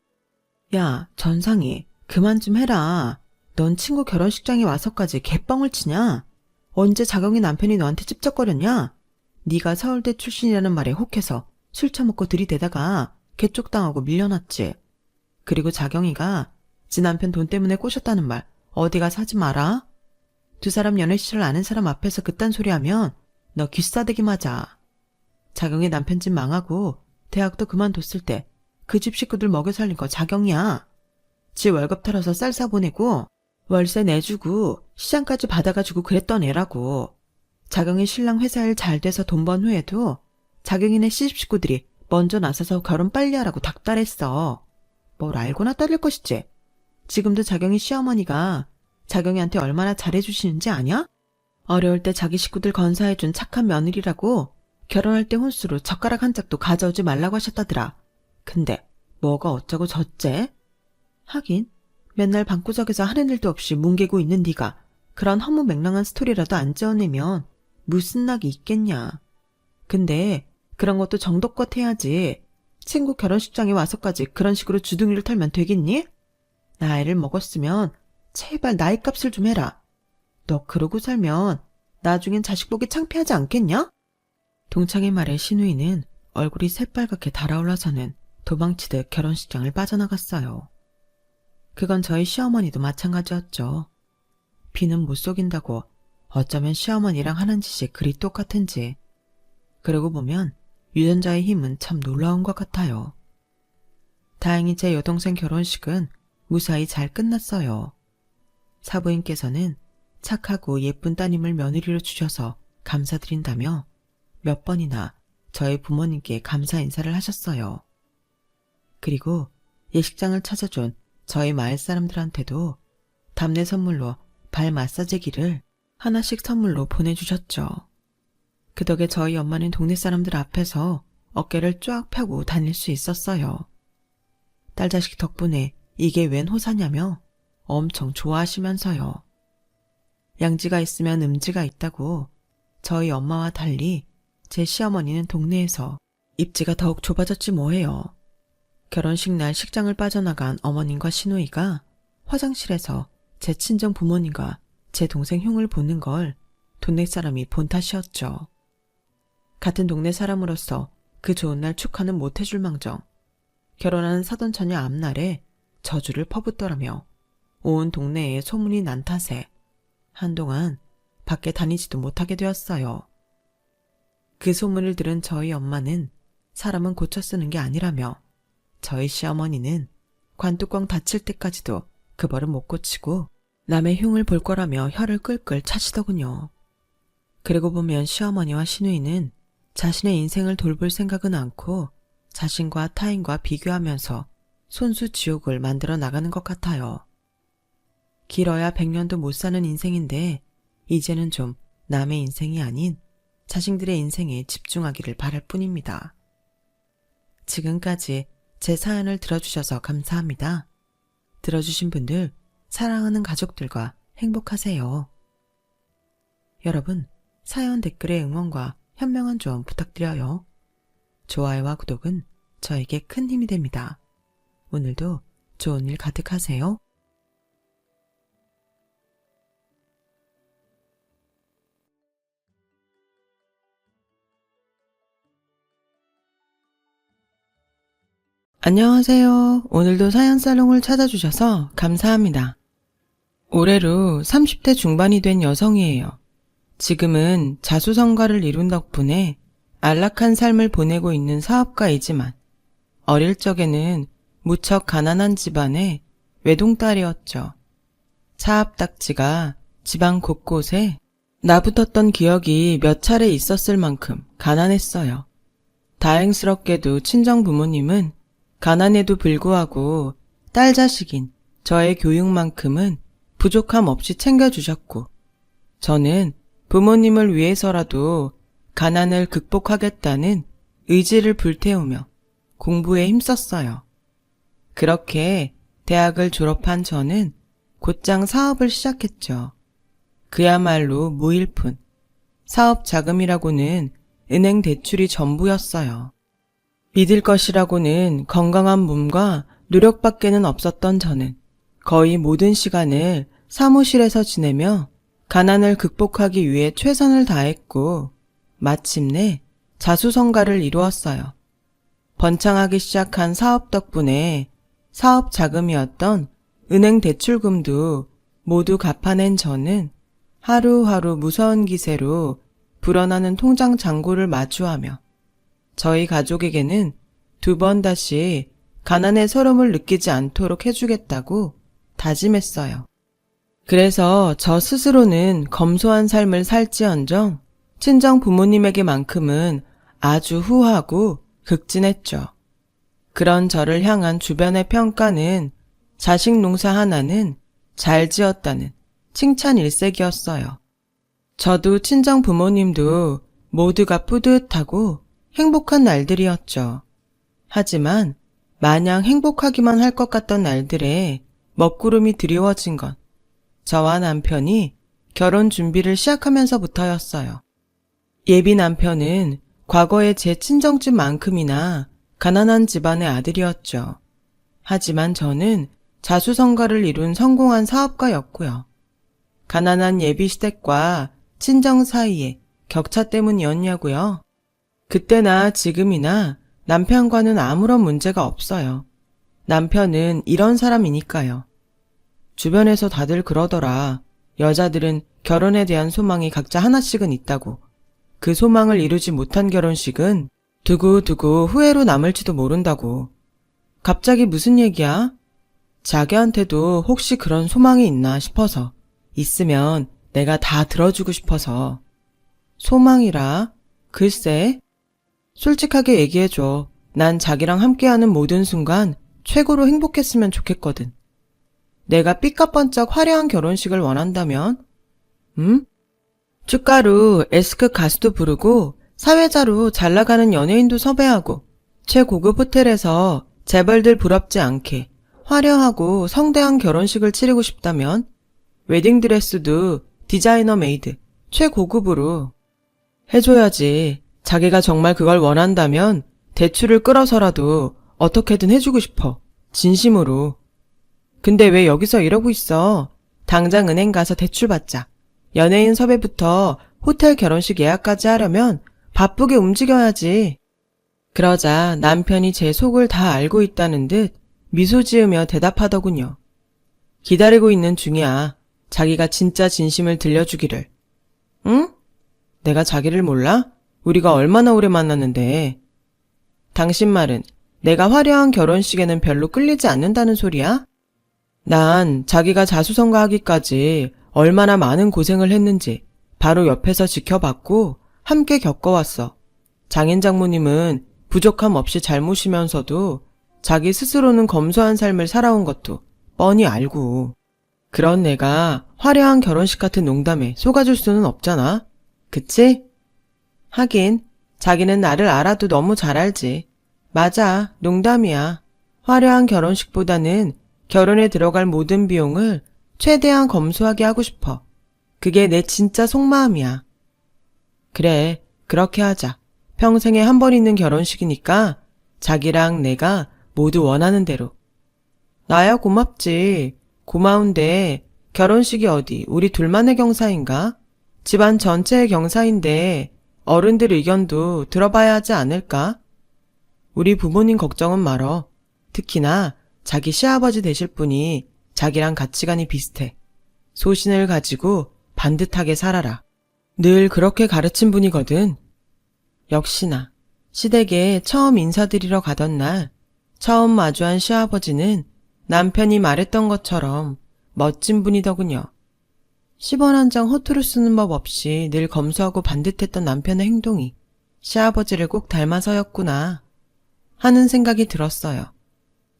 야, 전상이 그만 좀 해라. 넌 친구 결혼식장에 와서까지 개뻥을 치냐? 언제 자경이 남편이 너한테 찝쩍거렸냐? 네가 서울대 출신이라는 말에 혹해서 술 처먹고 들이대다가 개쪽당하고 밀려났지. 그리고 자경이가 지 남편 돈 때문에 꼬셨다는 말 어디 가서 하지 마라. 두 사람 연애 시절 아는 사람 앞에서 그딴 소리 하면 너 귀싸대기 맞아. 자경이 남편 집 망하고 대학도 그만뒀을 때 그 집 식구들 먹여 살린 거 자경이야. 지 월급 털어서 쌀 사보내고 월세 내주고 시장까지 받아가지고 그랬던 애라고. 자경이 신랑 회사 일 잘 돼서 돈 번 후에도 자경이네 시집 식구들이 먼저 나서서 결혼 빨리 하라고 닥달했어. 뭘 알고나 따를 것이지. 지금도 자경이 시어머니가 자경이한테 얼마나 잘해주시는지 아냐? 어려울 때 자기 식구들 건사해준 착한 며느리라고 결혼할 때 혼수로 젓가락 한 짝도 가져오지 말라고 하셨다더라. 근데 뭐가 어쩌고 저째? 하긴 맨날 방구석에서 하는 일도 없이 뭉개고 있는 네가 그런 허무맹랑한 스토리라도 안 째어내면 무슨 낙이 있겠냐. 근데 그런 것도 정도껏 해야지. 친구 결혼식장에 와서까지 그런 식으로 주둥이를 털면 되겠니? 나이를 먹었으면 제발 나이 값을 좀 해라. 너 그러고 살면 나중엔 자식 보기 창피하지 않겠냐? 동창의 말에 신우이는 얼굴이 새빨갛게 달아올라서는 도망치듯 결혼식장을 빠져나갔어요. 그건 저희 시어머니도 마찬가지였죠. 비는 못 속인다고 어쩌면 시어머니랑 하는 짓이 그리 똑같은지. 그러고 보면 유전자의 힘은 참 놀라운 것 같아요. 다행히 제 여동생 결혼식은 무사히 잘 끝났어요. 사부인께서는 착하고 예쁜 따님을 며느리로 주셔서 감사드린다며 몇 번이나 저희 부모님께 감사 인사를 하셨어요. 그리고 예식장을 찾아준 저희 마을 사람들한테도 답례 선물로 발 마사지기를 하나씩 선물로 보내주셨죠. 그 덕에 저희 엄마는 동네 사람들 앞에서 어깨를 쫙 펴고 다닐 수 있었어요. 딸 자식 덕분에 이게 웬 호사냐며 엄청 좋아하시면서요. 양지가 있으면 음지가 있다고 저희 엄마와 달리 제 시어머니는 동네에서 입지가 더욱 좁아졌지 뭐예요. 결혼식 날 식장을 빠져나간 어머님과 시누이가 화장실에서 제 친정 부모님과 제 동생 흉을 보는 걸 동네 사람이 본 탓이었죠. 같은 동네 사람으로서 그 좋은 날 축하는 못 해줄 망정 결혼하는 사돈처녀 앞날에 저주를 퍼붓더라며 온 동네에 소문이 난 탓에 한동안 밖에 다니지도 못하게 되었어요. 그 소문을 들은 저희 엄마는 사람은 고쳐 쓰는 게 아니라며 저희 시어머니는 관뚜껑 닫힐 때까지도 그 버릇 못 고치고 남의 흉을 볼 거라며 혀를 끌끌 차시더군요. 그러고 보면 시어머니와 시누이는 자신의 인생을 돌볼 생각은 않고 자신과 타인과 비교하면서 손수 지옥을 만들어 나가는 것 같아요. 길어야 100년도 못 사는 인생인데 이제는 좀 남의 인생이 아닌 자신들의 인생에 집중하기를 바랄 뿐입니다. 지금까지 제 사연을 들어주셔서 감사합니다. 들어주신 분들 사랑하는 가족들과 행복하세요. 여러분, 사연 댓글의 응원과 현명한 조언 부탁드려요. 좋아요와 구독은 저에게 큰 힘이 됩니다. 오늘도 좋은 일 가득하세요. 안녕하세요. 오늘도 사연살롱을 찾아주셔서 감사합니다. 올해로 30대 중반이 된 여성이에요. 지금은 자수성가를 이룬 덕분에 안락한 삶을 보내고 있는 사업가이지만 어릴 적에는 무척 가난한 집안의 외동딸이었죠. 차압딱지가 집안 곳곳에 나붙었던 기억이 몇 차례 있었을 만큼 가난했어요. 다행스럽게도 친정 부모님은 가난에도 불구하고 딸 자식인 저의 교육만큼은 부족함 없이 챙겨주셨고 저는 부모님을 위해서라도 가난을 극복하겠다는 의지를 불태우며 공부에 힘썼어요. 그렇게 대학을 졸업한 저는 곧장 사업을 시작했죠. 그야말로 무일푼. 사업 자금이라고는 은행 대출이 전부였어요. 믿을 것이라고는 건강한 몸과 노력밖에는 없었던 저는 거의 모든 시간을 사무실에서 지내며 가난을 극복하기 위해 최선을 다했고 마침내 자수성가를 이루었어요. 번창하기 시작한 사업 덕분에 사업 자금이었던 은행 대출금도 모두 갚아낸 저는 하루하루 무서운 기세로 불어나는 통장 잔고를 마주하며 저희 가족에게는 2번 다시 가난의 서름을 느끼지 않도록 해주겠다고 다짐했어요. 그래서 저 스스로는 검소한 삶을 살지언정 친정 부모님에게만큼은 아주 후하고 극진했죠. 그런 저를 향한 주변의 평가는 자식 농사 하나는 잘 지었다는 칭찬 일색이었어요. 저도 친정 부모님도 모두가 뿌듯하고 행복한 날들이었죠. 하지만 마냥 행복하기만 할 것 같던 날들에 먹구름이 드리워진 건 저와 남편이 결혼 준비를 시작하면서부터였어요. 예비 남편은 과거에 제 친정집만큼이나 가난한 집안의 아들이었죠. 하지만 저는 자수성가를 이룬 성공한 사업가였고요. 가난한 예비 시댁과 친정 사이의 격차 때문이었냐고요? 그때나 지금이나 남편과는 아무런 문제가 없어요. 남편은 이런 사람이니까요. 주변에서 다들 그러더라. 여자들은 결혼에 대한 소망이 각자 하나씩은 있다고. 그 소망을 이루지 못한 결혼식은 두고두고 후회로 남을지도 모른다고. 갑자기 무슨 얘기야? 자기한테도 혹시 그런 소망이 있나 싶어서. 있으면 내가 다 들어주고 싶어서. 소망이라? 글쎄. 솔직하게 얘기해줘. 난 자기랑 함께하는 모든 순간 최고로 행복했으면 좋겠거든. 내가 삐까뻔쩍 화려한 결혼식을 원한다면? 축가로 에스크 가수도 부르고 사회자로 잘나가는 연예인도 섭외하고 최고급 호텔에서 재벌들 부럽지 않게 화려하고 성대한 결혼식을 치르고 싶다면 웨딩드레스도 디자이너 메이드 최고급으로 해줘야지. 자기가 정말 그걸 원한다면 대출을 끌어서라도 어떻게든 해주고 싶어. 진심으로. 근데 왜 여기서 이러고 있어? 당장 은행 가서 대출 받자. 연예인 섭외부터 호텔 결혼식 예약까지 하려면 바쁘게 움직여야지. 그러자 남편이 제 속을 다 알고 있다는 듯 미소 지으며 대답하더군요. 기다리고 있는 중이야. 자기가 진짜 진심을 들려주기를. 응? 내가 자기를 몰라? 우리가 얼마나 오래 만났는데. 당신 말은 내가 화려한 결혼식에는 별로 끌리지 않는다는 소리야? 난 자기가 자수성가하기까지 얼마나 많은 고생을 했는지 바로 옆에서 지켜봤고 함께 겪어왔어. 장인 장모님은 부족함 없이 잘 모시면서도 자기 스스로는 검소한 삶을 살아온 것도 뻔히 알고. 그런 내가 화려한 결혼식 같은 농담에 속아줄 수는 없잖아. 그치? 하긴 자기는 나를 알아도 너무 잘 알지. 맞아, 농담이야. 화려한 결혼식보다는 결혼에 들어갈 모든 비용을 최대한 검소하게 하고 싶어. 그게 내 진짜 속마음이야. 그래, 그렇게 하자. 평생에 한 번 있는 결혼식이니까 자기랑 내가 모두 원하는 대로. 나야 고맙지. 고마운데 결혼식이 어디 우리 둘만의 경사인가? 집안 전체의 경사인데 어른들 의견도 들어봐야 하지 않을까? 우리 부모님 걱정은 말어. 특히나 자기 시아버지 되실 분이 자기랑 가치관이 비슷해. 소신을 가지고 반듯하게 살아라. 늘 그렇게 가르친 분이거든. 역시나 시댁에 처음 인사드리러 가던 날 처음 마주한 시아버지는 남편이 말했던 것처럼 멋진 분이더군요. 10원 한 장 허투루 쓰는 법 없이 늘 검소하고 반듯했던 남편의 행동이 시아버지를 꼭 닮아서였구나 하는 생각이 들었어요.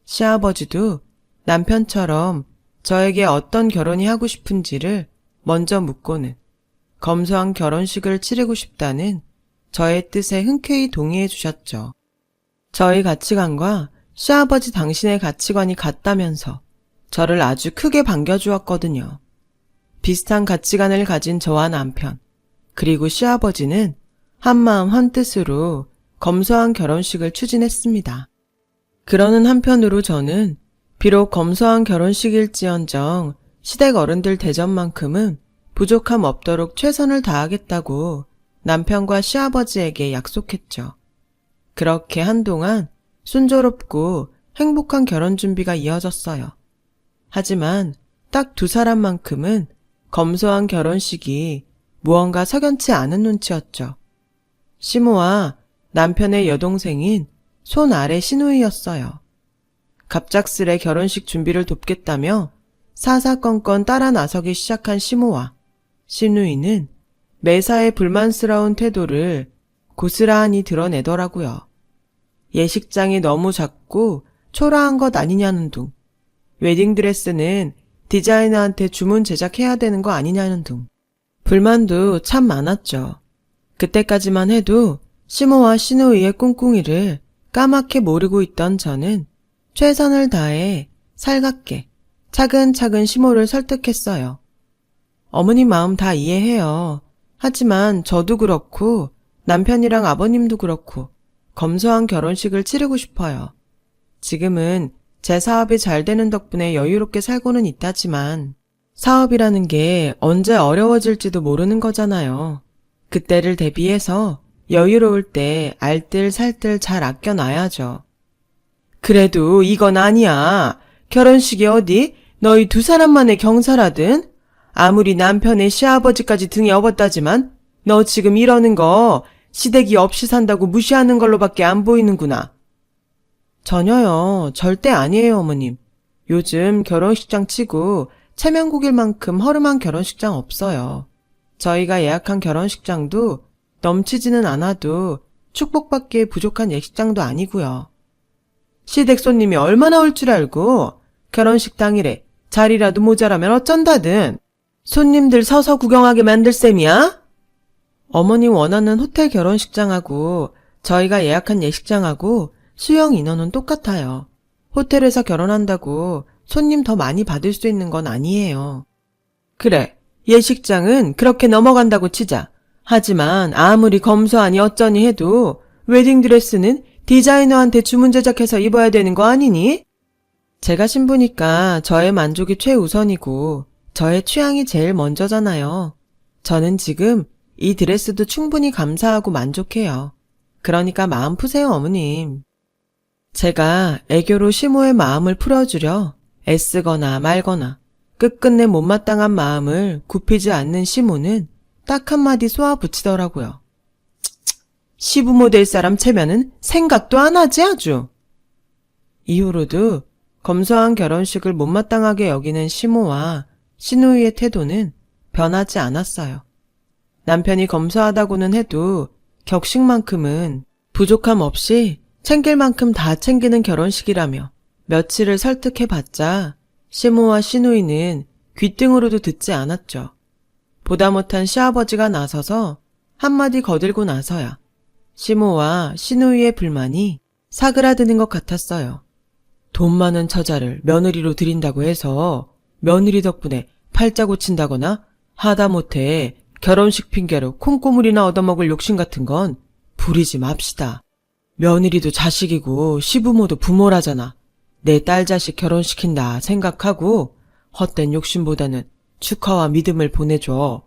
시아버지도 남편처럼 저에게 어떤 결혼이 하고 싶은지를 먼저 묻고는 검소한 결혼식을 치르고 싶다는 저의 뜻에 흔쾌히 동의해 주셨죠. 저희 가치관과 시아버지 당신의 가치관이 같다면서 저를 아주 크게 반겨주었거든요. 비슷한 가치관을 가진 저와 남편, 그리고 시아버지는 한마음 한뜻으로 검소한 결혼식을 추진했습니다. 그러는 한편으로 저는 비록 검소한 결혼식일지언정 시댁 어른들 대접만큼은 부족함 없도록 최선을 다하겠다고 남편과 시아버지에게 약속했죠. 그렇게 한동안 순조롭고 행복한 결혼 준비가 이어졌어요. 하지만 딱 두 사람만큼은 검소한 결혼식이 무언가 석연치 않은 눈치였죠. 시모와 남편의 여동생인 손 아래 시누이였어요. 갑작스레 결혼식 준비를 돕겠다며 사사건건 따라 나서기 시작한 시모와 시누이는 매사에 불만스러운 태도를 고스란히 드러내더라고요. 예식장이 너무 작고 초라한 것 아니냐는 둥, 웨딩드레스는 디자이너한테 주문 제작해야 되는 거 아니냐는 등 불만도 참 많았죠. 그때까지만 해도 시모와 시누이의 꿍꿍이를 까맣게 모르고 있던 저는 최선을 다해 살갑게 차근차근 시모를 설득했어요. 어머님 마음 다 이해해요. 하지만 저도 그렇고 남편이랑 아버님도 그렇고 검소한 결혼식을 치르고 싶어요. 지금은 제 사업이 잘 되는 덕분에 여유롭게 살고는 있다지만 사업이라는 게 언제 어려워질지도 모르는 거잖아요. 그때를 대비해서 여유로울 때 알뜰살뜰 잘 아껴놔야죠. 그래도 이건 아니야. 결혼식이 어디 너희 두 사람만의 경사라든 아무리 남편의 시아버지까지 등에 업었다지만 너 지금 이러는 거 시댁이 없이 산다고 무시하는 걸로밖에 안 보이는구나. 전혀요. 절대 아니에요, 어머님. 요즘 결혼식장 치고 체면국일 만큼 허름한 결혼식장 없어요. 저희가 예약한 결혼식장도 넘치지는 않아도 축복받기에 부족한 예식장도 아니고요. 시댁 손님이 얼마나 올 줄 알고 결혼식 당일에 자리라도 모자라면 어쩐다든 손님들 서서 구경하게 만들 셈이야? 어머니 원하는 호텔 결혼식장하고 저희가 예약한 예식장하고 수용 인원은 똑같아요. 호텔에서 결혼한다고 손님 더 많이 받을 수 있는 건 아니에요. 그래, 예식장은 그렇게 넘어간다고 치자. 하지만 아무리 검소하니 어쩌니 해도 웨딩드레스는 디자이너한테 주문 제작해서 입어야 되는 거 아니니? 제가 신부니까 저의 만족이 최우선이고 저의 취향이 제일 먼저잖아요. 저는 지금 이 드레스도 충분히 감사하고 만족해요. 그러니까 마음 푸세요, 어머님. 제가 애교로 시모의 마음을 풀어주려 애쓰거나 말거나 끝끝내 못마땅한 마음을 굽히지 않는 시모는 딱 한마디 쏘아붙이더라고요. 시부모 될 사람 체면은 생각도 안 하지 아주. 이후로도 검소한 결혼식을 못마땅하게 여기는 시모와 시누이의 태도는 변하지 않았어요. 남편이 검소하다고는 해도 격식만큼은 부족함 없이 챙길 만큼 다 챙기는 결혼식이라며 며칠을 설득해봤자 시모와 시누이는 귓등으로도 듣지 않았죠. 보다 못한 시아버지가 나서서 한마디 거들고 나서야 시모와 시누이의 불만이 사그라드는 것 같았어요. 돈 많은 처자를 며느리로 들인다고 해서 며느리 덕분에 팔자 고친다거나 하다못해 결혼식 핑계로 콩고물이나 얻어먹을 욕심 같은 건 부리지 맙시다. 며느리도 자식이고 시부모도 부모라잖아. 내 딸 자식 결혼시킨다 생각하고 헛된 욕심보다는 축하와 믿음을 보내줘.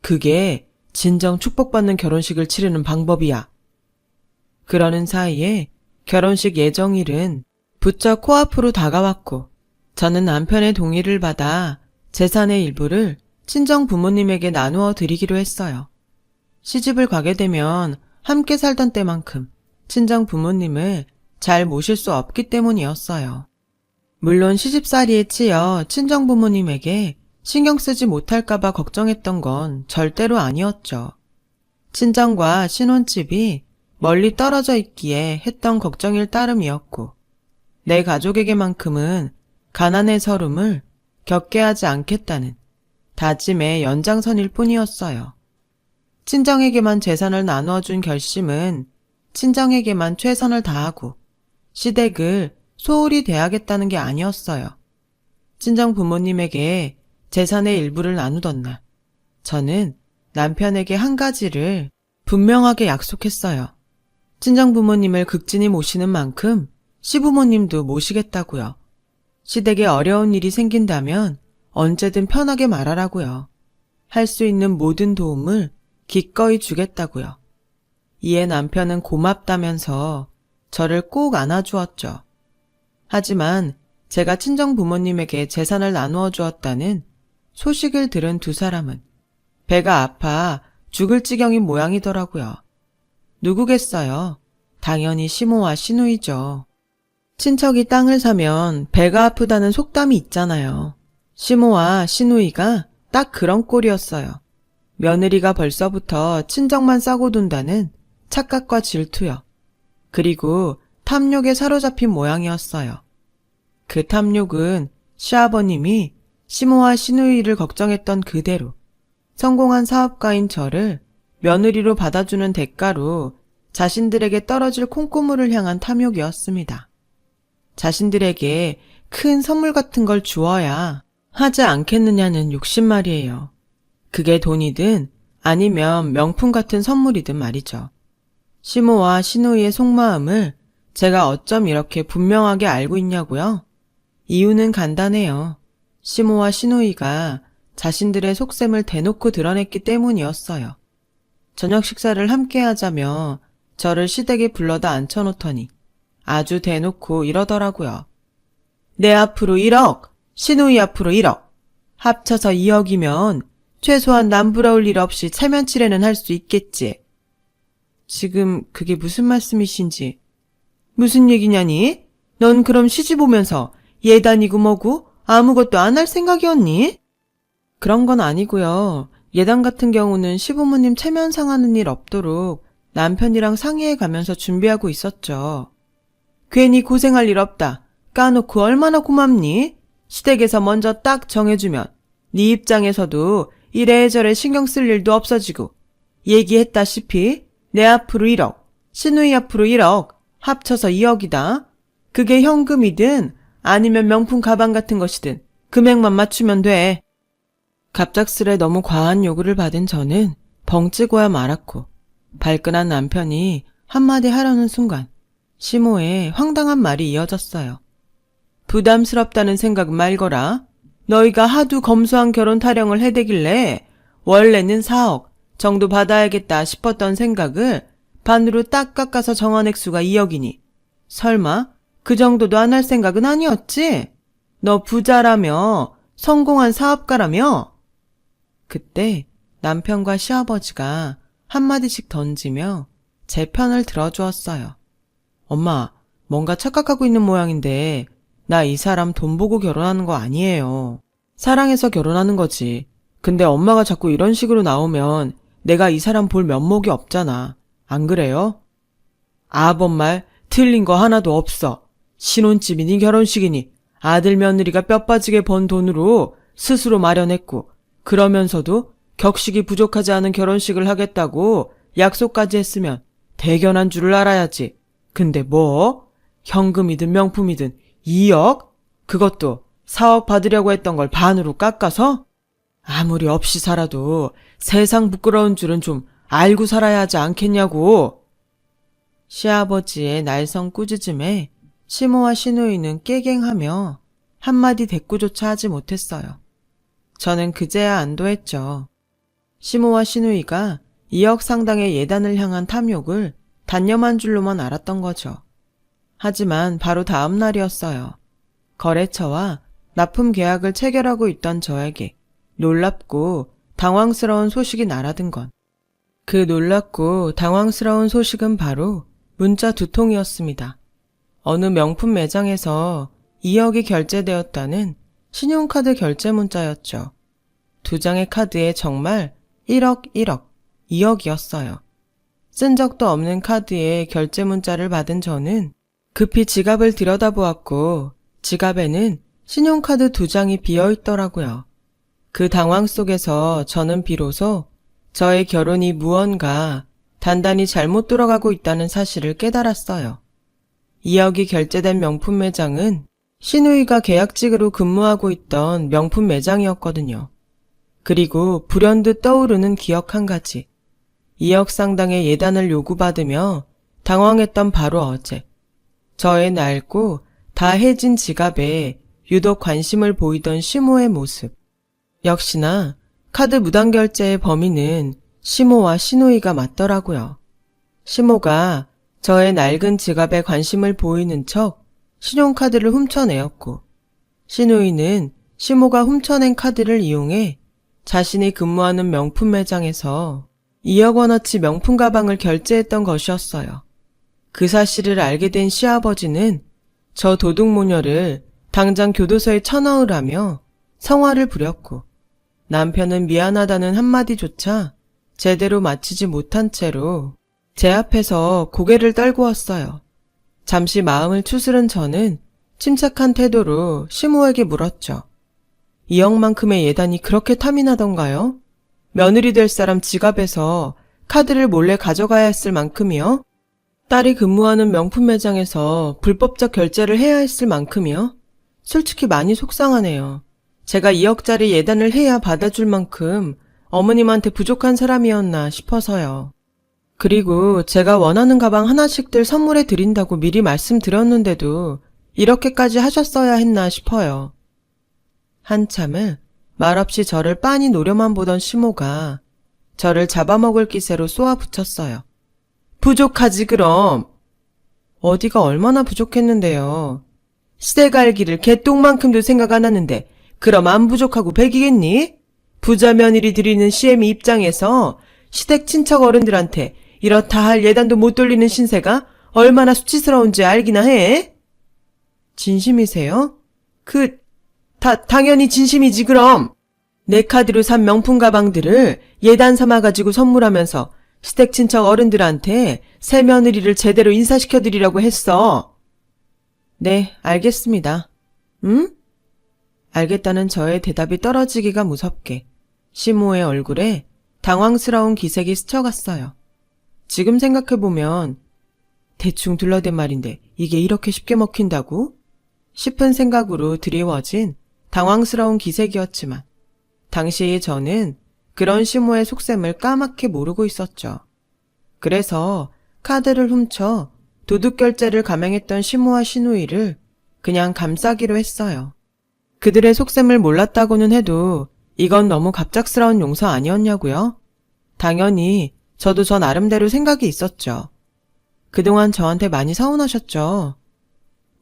그게 진정 축복받는 결혼식을 치르는 방법이야. 그러는 사이에 결혼식 예정일은 부쩍 코앞으로 다가왔고 저는 남편의 동의를 받아 재산의 일부를 친정 부모님에게 나누어 드리기로 했어요. 시집을 가게 되면 함께 살던 때만큼 친정 부모님을 잘 모실 수 없기 때문이었어요. 물론 시집살이에 치여 친정 부모님에게 신경 쓰지 못할까봐 걱정했던 건 절대로 아니었죠. 친정과 신혼집이 멀리 떨어져 있기에 했던 걱정일 따름이었고 내 가족에게만큼은 가난의 서름을 겪게 하지 않겠다는 다짐의 연장선일 뿐이었어요. 친정에게만 재산을 나누어준 결심은 친정에게만 최선을 다하고 시댁을 소홀히 대하겠다는 게 아니었어요. 친정 부모님에게 재산의 일부를 나누던 날, 저는 남편에게 한 가지를 분명하게 약속했어요. 친정 부모님을 극진히 모시는 만큼 시부모님도 모시겠다고요. 시댁에 어려운 일이 생긴다면 언제든 편하게 말하라고요. 할 수 있는 모든 도움을 기꺼이 주겠다고요. 이에 남편은 고맙다면서 저를 꼭 안아주었죠. 하지만 제가 친정 부모님에게 재산을 나누어 주었다는 소식을 들은 두 사람은 배가 아파 죽을 지경인 모양이더라고요. 누구겠어요? 당연히 시모와 시누이죠. 친척이 땅을 사면 배가 아프다는 속담이 있잖아요. 시모와 시누이가 딱 그런 꼴이었어요. 며느리가 벌써부터 친정만 싸고 돈다는 착각과 질투요. 그리고 탐욕에 사로잡힌 모양이었어요. 그 탐욕은 시아버님이 시모와 시누이를 걱정했던 그대로 성공한 사업가인 저를 며느리로 받아주는 대가로 자신들에게 떨어질 콩고물을 향한 탐욕이었습니다. 자신들에게 큰 선물 같은 걸 주어야 하지 않겠느냐는 욕심 말이에요. 그게 돈이든 아니면 명품 같은 선물이든 말이죠. 시모와 시누이의 속마음을 제가 어쩜 이렇게 분명하게 알고 있냐고요? 이유는 간단해요. 시모와 시누이가 자신들의 속셈을 대놓고 드러냈기 때문이었어요. 저녁 식사를 함께 하자며 저를 시댁에 불러다 앉혀놓더니 아주 대놓고 이러더라고요. 내 앞으로 1억, 시누이 앞으로 1억, 합쳐서 2억이면 최소한 남부러울 일 없이 체면치레는 할 수 있겠지. 지금 그게 무슨 말씀이신지. 무슨 얘기냐니? 넌 그럼 시집 오면서 예단이고 뭐고 아무것도 안 할 생각이었니? 그런 건 아니고요. 예단 같은 경우는 시부모님 체면 상하는 일 없도록 남편이랑 상의해 가면서 준비하고 있었죠. 괜히 고생할 일 없다. 까놓고 얼마나 고맙니? 시댁에서 먼저 딱 정해주면 네 입장에서도 이래저래 신경 쓸 일도 없어지고 얘기했다시피 내 앞으로 1억, 시누이 앞으로 1억, 합쳐서 2억이다. 그게 현금이든 아니면 명품 가방 같은 것이든 금액만 맞추면 돼. 갑작스레 너무 과한 요구를 받은 저는 벙찌고야 말았고 발끈한 남편이 한마디 하려는 순간 시모의 황당한 말이 이어졌어요. 부담스럽다는 생각 말거라. 너희가 하도 검소한 결혼 타령을 해대길래 원래는 4억 정도 받아야겠다 싶었던 생각을 반으로 딱 깎아서 정한 액수가 2억이니 설마 그 정도도 안 할 생각은 아니었지? 너 부자라며 성공한 사업가라며? 그때 남편과 시아버지가 한마디씩 던지며 제 편을 들어주었어요. 엄마, 뭔가 착각하고 있는 모양인데 나 이 사람 돈 보고 결혼하는 거 아니에요. 사랑해서 결혼하는 거지. 근데 엄마가 자꾸 이런 식으로 나오면 내가 이 사람 볼 면목이 없잖아. 안 그래요? 아범 말 틀린 거 하나도 없어. 신혼집이니 결혼식이니 아들 며느리가 뼈 빠지게 번 돈으로 스스로 마련했고 그러면서도 격식이 부족하지 않은 결혼식을 하겠다고 약속까지 했으면 대견한 줄을 알아야지. 근데 뭐? 현금이든 명품이든 2억? 그것도 4억 받으려고 했던 걸 반으로 깎아서? 아무리 없이 살아도 세상 부끄러운 줄은 좀 알고 살아야 하지 않겠냐고. 시아버지의 날성 꾸짖음에 시모와 시누이는 깨갱하며 한마디 대꾸조차 하지 못했어요. 저는 그제야 안도했죠. 시모와 시누이가 2억 상당의 예단을 향한 탐욕을 단념한 줄로만 알았던 거죠. 하지만 바로 다음 날이었어요. 거래처와 납품 계약을 체결하고 있던 저에게 놀랍고 당황스러운 소식이 날아든 건 그 놀랍고 당황스러운 소식은 바로 문자 2통이었습니다. 어느 명품 매장에서 2억이 결제되었다는 신용카드 결제 문자였죠. 2장의 카드에 정말 1억, 1억, 2억이었어요. 쓴 적도 없는 카드에 결제 문자를 받은 저는 급히 지갑을 들여다보았고 지갑에는 신용카드 2장이 비어있더라고요. 그 당황 속에서 저는 비로소 저의 결혼이 무언가 단단히 잘못 돌아가고 있다는 사실을 깨달았어요. 2억이 결제된 명품 매장은 시누이가 계약직으로 근무하고 있던 명품 매장이었거든요. 그리고 불현듯 떠오르는 기억 한 가지. 2억 상당의 예단을 요구받으며 당황했던 바로 어제. 저의 낡고 다 해진 지갑에 유독 관심을 보이던 시모의 모습. 역시나 카드 무단 결제의 범인은 시모와 시누이가 맞더라고요. 시모가 저의 낡은 지갑에 관심을 보이는 척 신용카드를 훔쳐내었고 시누이는 시모가 훔쳐낸 카드를 이용해 자신이 근무하는 명품 매장에서 2억 원어치 명품 가방을 결제했던 것이었어요. 그 사실을 알게 된 시아버지는 저 도둑모녀를 당장 교도소에 쳐넣으라며 성화를 부렸고 남편은 미안하다는 한마디조차 제대로 마치지 못한 채로 제 앞에서 고개를 떨구었어요. 잠시 마음을 추스른 저는 침착한 태도로 시모에게 물었죠. 2억만큼의 예단이 그렇게 탐이 나던가요? 며느리 될 사람 지갑에서 카드를 몰래 가져가야 했을 만큼이요? 딸이 근무하는 명품 매장에서 불법적 결제를 해야 했을 만큼이요? 솔직히 많이 속상하네요. 제가 2억짜리 예단을 해야 받아줄 만큼 어머님한테 부족한 사람이었나 싶어서요. 그리고 제가 원하는 가방 하나씩들 선물해 드린다고 미리 말씀드렸는데도 이렇게까지 하셨어야 했나 싶어요. 한참을 말없이 저를 빤히 노려만 보던 시모가 저를 잡아먹을 기세로 쏘아붙였어요. 부족하지 그럼. 어디가 얼마나 부족했는데요. 시댁 알기를 개똥만큼도 생각 안 하는데 그럼 안 부족하고 백이겠니? 부자 며느리 드리는 시애미 입장에서 시댁 친척 어른들한테 이렇다 할 예단도 못 돌리는 신세가 얼마나 수치스러운지 알기나 해? 진심이세요? 당연히 진심이지 그럼. 내 카드로 산 명품 가방들을 예단 삼아가지고 선물하면서 시댁 친척 어른들한테 새 며느리를 제대로 인사시켜드리려고 했어. 네, 알겠습니다. 응? 알겠다는 저의 대답이 떨어지기가 무섭게 시모의 얼굴에 당황스러운 기색이 스쳐갔어요. 지금 생각해보면 대충 둘러댄 말인데 이게 이렇게 쉽게 먹힌다고? 싶은 생각으로 드리워진 당황스러운 기색이었지만 당시 저는 그런 시모의 속셈을 까맣게 모르고 있었죠. 그래서 카드를 훔쳐 도둑결제를 감행했던 시모와 시누이를 그냥 감싸기로 했어요. 그들의 속셈을 몰랐다고는 해도 이건 너무 갑작스러운 용서 아니었냐고요? 당연히 저도 저 나름대로 생각이 있었죠. 그동안 저한테 많이 서운하셨죠?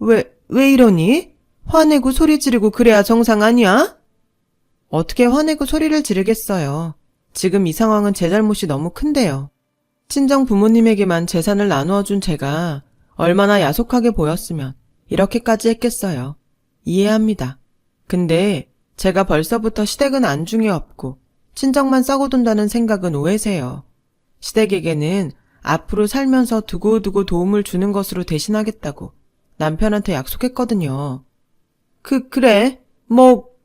왜 이러니? 화내고 소리 지르고 그래야 정상 아니야? 어떻게 화내고 소리를 지르겠어요. 지금 이 상황은 제 잘못이 너무 큰데요. 친정 부모님에게만 재산을 나누어 준 제가 얼마나 야속하게 보였으면 이렇게까지 했겠어요. 이해합니다. 근데 제가 벌써부터 시댁은 안중에 없고 친정만 썩어둔다는 생각은 오해세요. 시댁에게는 앞으로 살면서 두고두고 도움을 주는 것으로 대신하겠다고 남편한테 약속했거든요. 그래.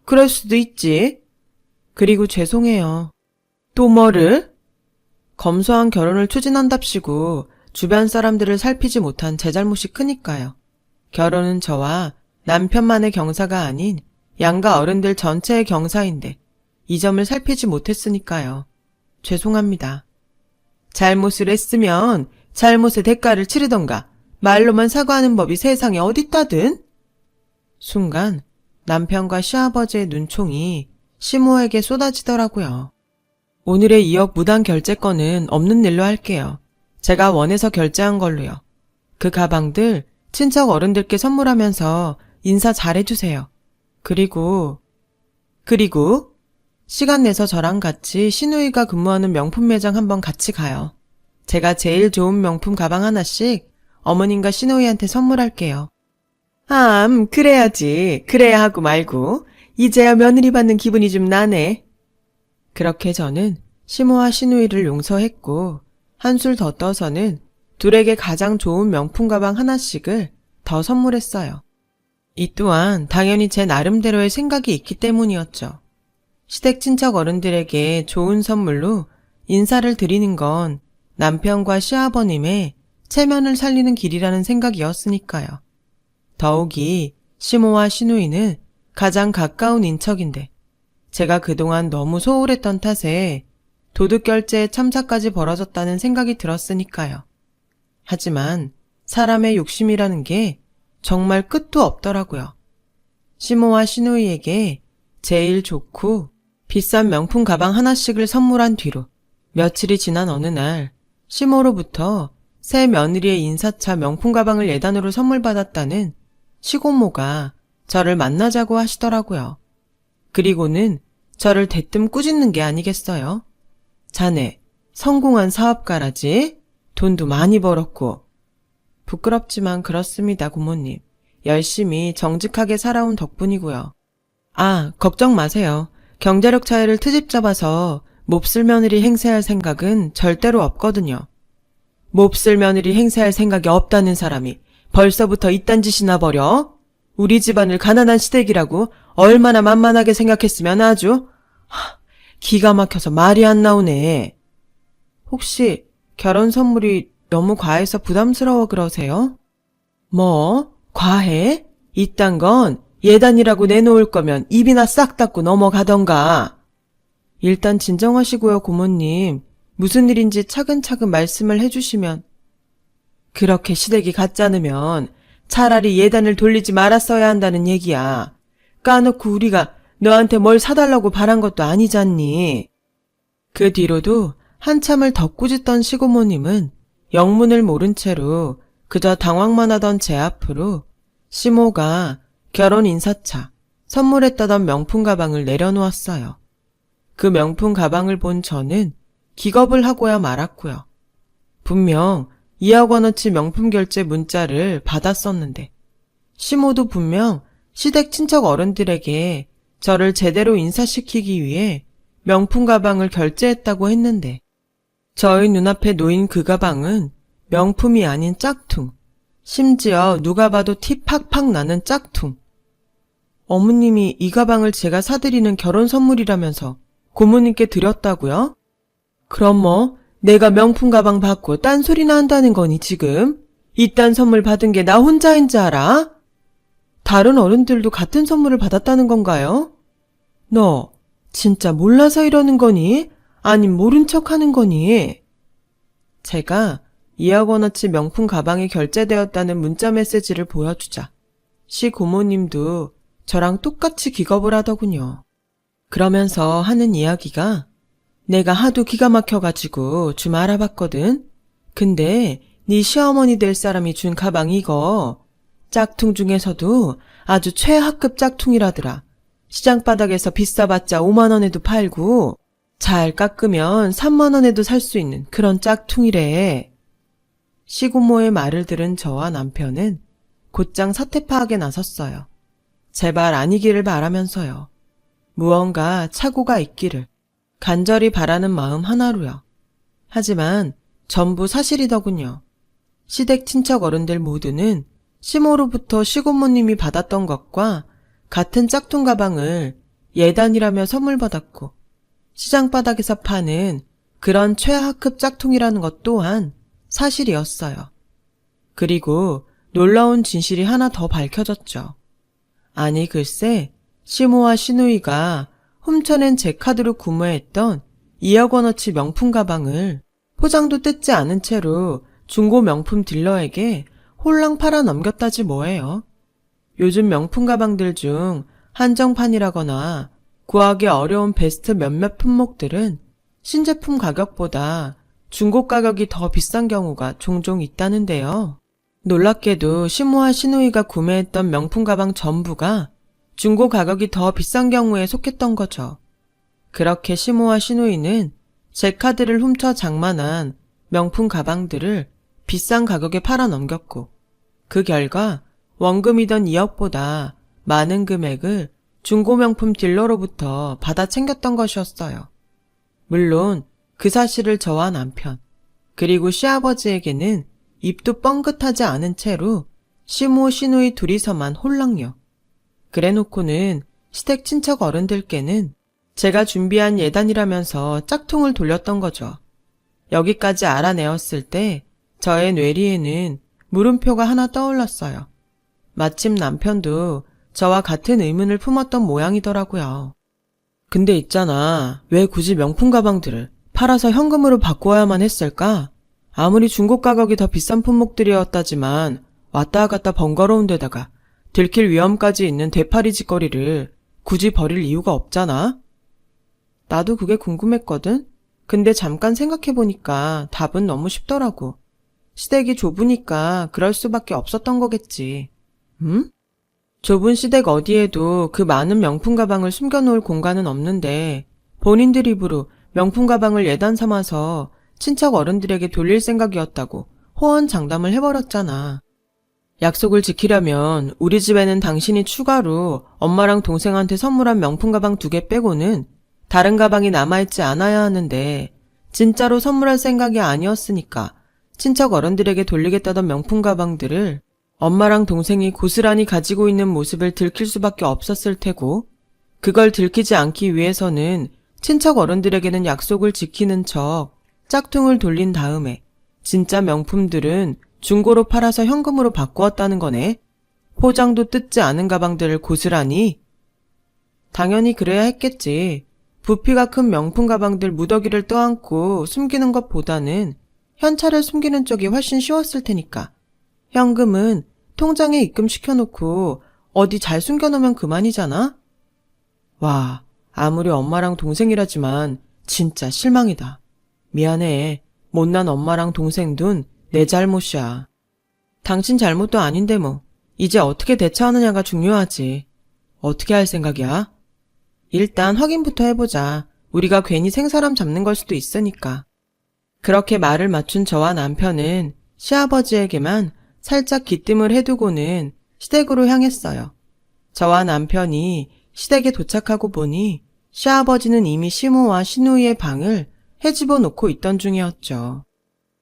그럴 수도 있지. 그리고 죄송해요. 또 뭐를? 검소한 결혼을 추진한답시고 주변 사람들을 살피지 못한 제 잘못이 크니까요. 결혼은 저와 남편만의 경사가 아닌 양가 어른들 전체의 경사인데 이 점을 살피지 못했으니까요. 죄송합니다. 잘못을 했으면 잘못의 대가를 치르던가 말로만 사과하는 법이 세상에 어딨다든? 순간 남편과 시아버지의 눈총이 시모에게 쏟아지더라고요. 오늘의 2억 무단 결제권은 없는 일로 할게요. 제가 원해서 결제한 걸로요. 그 가방들 친척 어른들께 선물하면서 인사 잘해주세요. 그리고 시간 내서 저랑 같이 시누이가 근무하는 명품 매장 한번 같이 가요. 제가 제일 좋은 명품 가방 하나씩 어머님과 시누이한테 선물할게요. 그래야지. 그래야 하고 말고. 이제야 며느리 받는 기분이 좀 나네. 그렇게 저는 시모와 시누이를 용서했고 한술 더 떠서는 둘에게 가장 좋은 명품 가방 하나씩을 더 선물했어요. 이 또한 당연히 제 나름대로의 생각이 있기 때문이었죠. 시댁 친척 어른들에게 좋은 선물로 인사를 드리는 건 남편과 시아버님의 체면을 살리는 길이라는 생각이었으니까요. 더욱이 시모와 시누이는 가장 가까운 인척인데 제가 그동안 너무 소홀했던 탓에 도둑결제에 참사까지 벌어졌다는 생각이 들었으니까요. 하지만 사람의 욕심이라는 게 정말 끝도 없더라고요. 시모와 시누이에게 제일 좋고 비싼 명품 가방 하나씩을 선물한 뒤로 며칠이 지난 어느 날 시모로부터 새 며느리의 인사차 명품 가방을 예단으로 선물 받았다는 시고모가 저를 만나자고 하시더라고요. 그리고는 저를 대뜸 꾸짖는 게 아니겠어요? 자네 성공한 사업가라지? 돈도 많이 벌었고. 부끄럽지만 그렇습니다, 고모님. 열심히 정직하게 살아온 덕분이고요. 걱정 마세요. 경제력 차이를 트집 잡아서 몹쓸 며느리 행세할 생각은 절대로 없거든요. 몹쓸 며느리 행세할 생각이 없다는 사람이 벌써부터 이딴 짓이나 벌여? 우리 집안을 가난한 시댁이라고 얼마나 만만하게 생각했으면 아주 기가 막혀서 말이 안 나오네. 혹시 결혼 선물이 너무 과해서 부담스러워 그러세요? 뭐? 과해? 이딴 건 예단이라고 내놓을 거면 입이나 싹 닫고 넘어가던가. 일단 진정하시고요, 고모님. 무슨 일인지 차근차근 말씀을 해주시면. 그렇게 시댁이 가짜으면 차라리 예단을 돌리지 말았어야 한다는 얘기야. 까놓고 우리가 너한테 뭘 사달라고 바란 것도 아니잖니. 그 뒤로도 한참을 덧꾸짖던 시고모님은 영문을 모른 채로 그저 당황만 하던 제 앞으로 시모가 결혼 인사차, 선물했다던 명품 가방을 내려놓았어요. 그 명품 가방을 본 저는 기겁을 하고야 말았고요. 분명 2억 원어치 명품 결제 문자를 받았었는데 시모도 분명 시댁 친척 어른들에게 저를 제대로 인사시키기 위해 명품 가방을 결제했다고 했는데 저희 눈앞에 놓인 그 가방은 명품이 아닌 짝퉁, 심지어 누가 봐도 티 팍팍 나는 짝퉁. 어머님이 이 가방을 제가 사드리는 결혼 선물이라면서 고모님께 드렸다고요? 그럼 뭐 내가 명품 가방 받고 딴소리나 한다는 거니 지금? 이딴 선물 받은 게 나 혼자인 줄 알아? 다른 어른들도 같은 선물을 받았다는 건가요? 너 진짜 몰라서 이러는 거니? 아님 모른 척 하는 거니? 제가 2억 원어치 명품 가방이 결제되었다는 문자 메시지를 보여주자 시 고모님도 저랑 똑같이 기겁을 하더군요. 그러면서 하는 이야기가 내가 하도 기가 막혀가지고 좀 알아봤거든. 근데 네 시어머니 될 사람이 준 가방 이거 짝퉁 중에서도 아주 최하급 짝퉁이라더라. 시장 바닥에서 비싸봤자 5만 원에도 팔고 잘 깎으면 3만 원에도 살 수 있는 그런 짝퉁이래. 시고모의 말을 들은 저와 남편은 곧장 사태 파악에 나섰어요. 제발 아니기를 바라면서요. 무언가 착오가 있기를 간절히 바라는 마음 하나로요. 하지만 전부 사실이더군요. 시댁 친척 어른들 모두는 시모로부터 시고모님이 받았던 것과 같은 짝퉁 가방을 예단이라며 선물 받았고 시장 바닥에서 파는 그런 최하급 짝퉁이라는 것 또한 사실이었어요. 그리고 놀라운 진실이 하나 더 밝혀졌죠. 아니 글쎄 시모와 시누이가 훔쳐낸 제 카드로 구매했던 2억 원어치 명품 가방을 포장도 뜯지 않은 채로 중고 명품 딜러에게 홀랑 팔아 넘겼다지 뭐예요. 요즘 명품 가방들 중 한정판이라거나 구하기 어려운 베스트 몇몇 품목들은 신제품 가격보다 중고 가격이 더 비싼 경우가 종종 있다는데요. 놀랍게도 시모와 시누이가 구매했던 명품 가방 전부가 중고 가격이 더 비싼 경우에 속했던 거죠. 그렇게 시모와 시누이는 제 카드를 훔쳐 장만한 명품 가방들을 비싼 가격에 팔아 넘겼고 그 결과 원금이던 2억보다 많은 금액을 중고 명품 딜러로부터 받아 챙겼던 것이었어요. 물론 그 사실을 저와 남편 그리고 시아버지에게는 입도 뻥긋하지 않은 채로 시모 시누이 둘이서만 홀랑요. 그래놓고는 시댁 친척 어른들께는 제가 준비한 예단이라면서 짝퉁을 돌렸던 거죠. 여기까지 알아내었을 때 저의 뇌리에는 물음표가 하나 떠올랐어요. 마침 남편도 저와 같은 의문을 품었던 모양이더라고요. 근데 있잖아, 왜 굳이 명품 가방들을 팔아서 현금으로 바꾸어야만 했을까? 아무리 중고 가격이 더 비싼 품목들이었다지만 왔다 갔다 번거로운 데다가 들킬 위험까지 있는 되팔이 짓거리를 굳이 버릴 이유가 없잖아? 나도 그게 궁금했거든? 근데 잠깐 생각해보니까 답은 너무 쉽더라고. 시댁이 좁으니까 그럴 수밖에 없었던 거겠지. 응? 좁은 시댁 어디에도 그 많은 명품 가방을 숨겨놓을 공간은 없는데 본인들 입으로 명품 가방을 예단 삼아서 친척 어른들에게 돌릴 생각이었다고 호언장담을 해버렸잖아. 약속을 지키려면 우리 집에는 당신이 추가로 엄마랑 동생한테 선물한 명품 가방 2개 빼고는 다른 가방이 남아있지 않아야 하는데 진짜로 선물할 생각이 아니었으니까 친척 어른들에게 돌리겠다던 명품 가방들을 엄마랑 동생이 고스란히 가지고 있는 모습을 들킬 수밖에 없었을 테고, 그걸 들키지 않기 위해서는 친척 어른들에게는 약속을 지키는 척 짝퉁을 돌린 다음에 진짜 명품들은 중고로 팔아서 현금으로 바꾸었다는 거네. 포장도 뜯지 않은 가방들을 고스란히. 당연히 그래야 했겠지. 부피가 큰 명품 가방들 무더기를 떠안고 숨기는 것보다는 현찰을 숨기는 쪽이 훨씬 쉬웠을 테니까. 현금은 통장에 입금시켜놓고 어디 잘 숨겨놓으면 그만이잖아? 와, 아무리 엄마랑 동생이라지만 진짜 실망이다. 미안해. 못난 엄마랑 동생 둔 내 잘못이야. 당신 잘못도 아닌데 뭐. 이제 어떻게 대처하느냐가 중요하지. 어떻게 할 생각이야? 일단 확인부터 해보자. 우리가 괜히 생사람 잡는 걸 수도 있으니까. 그렇게 말을 맞춘 저와 남편은 시아버지에게만 살짝 기뜸을 해두고는 시댁으로 향했어요. 저와 남편이 시댁에 도착하고 보니 시아버지는 이미 시모와 시누이의 방을 헤집어 놓고 있던 중이었죠.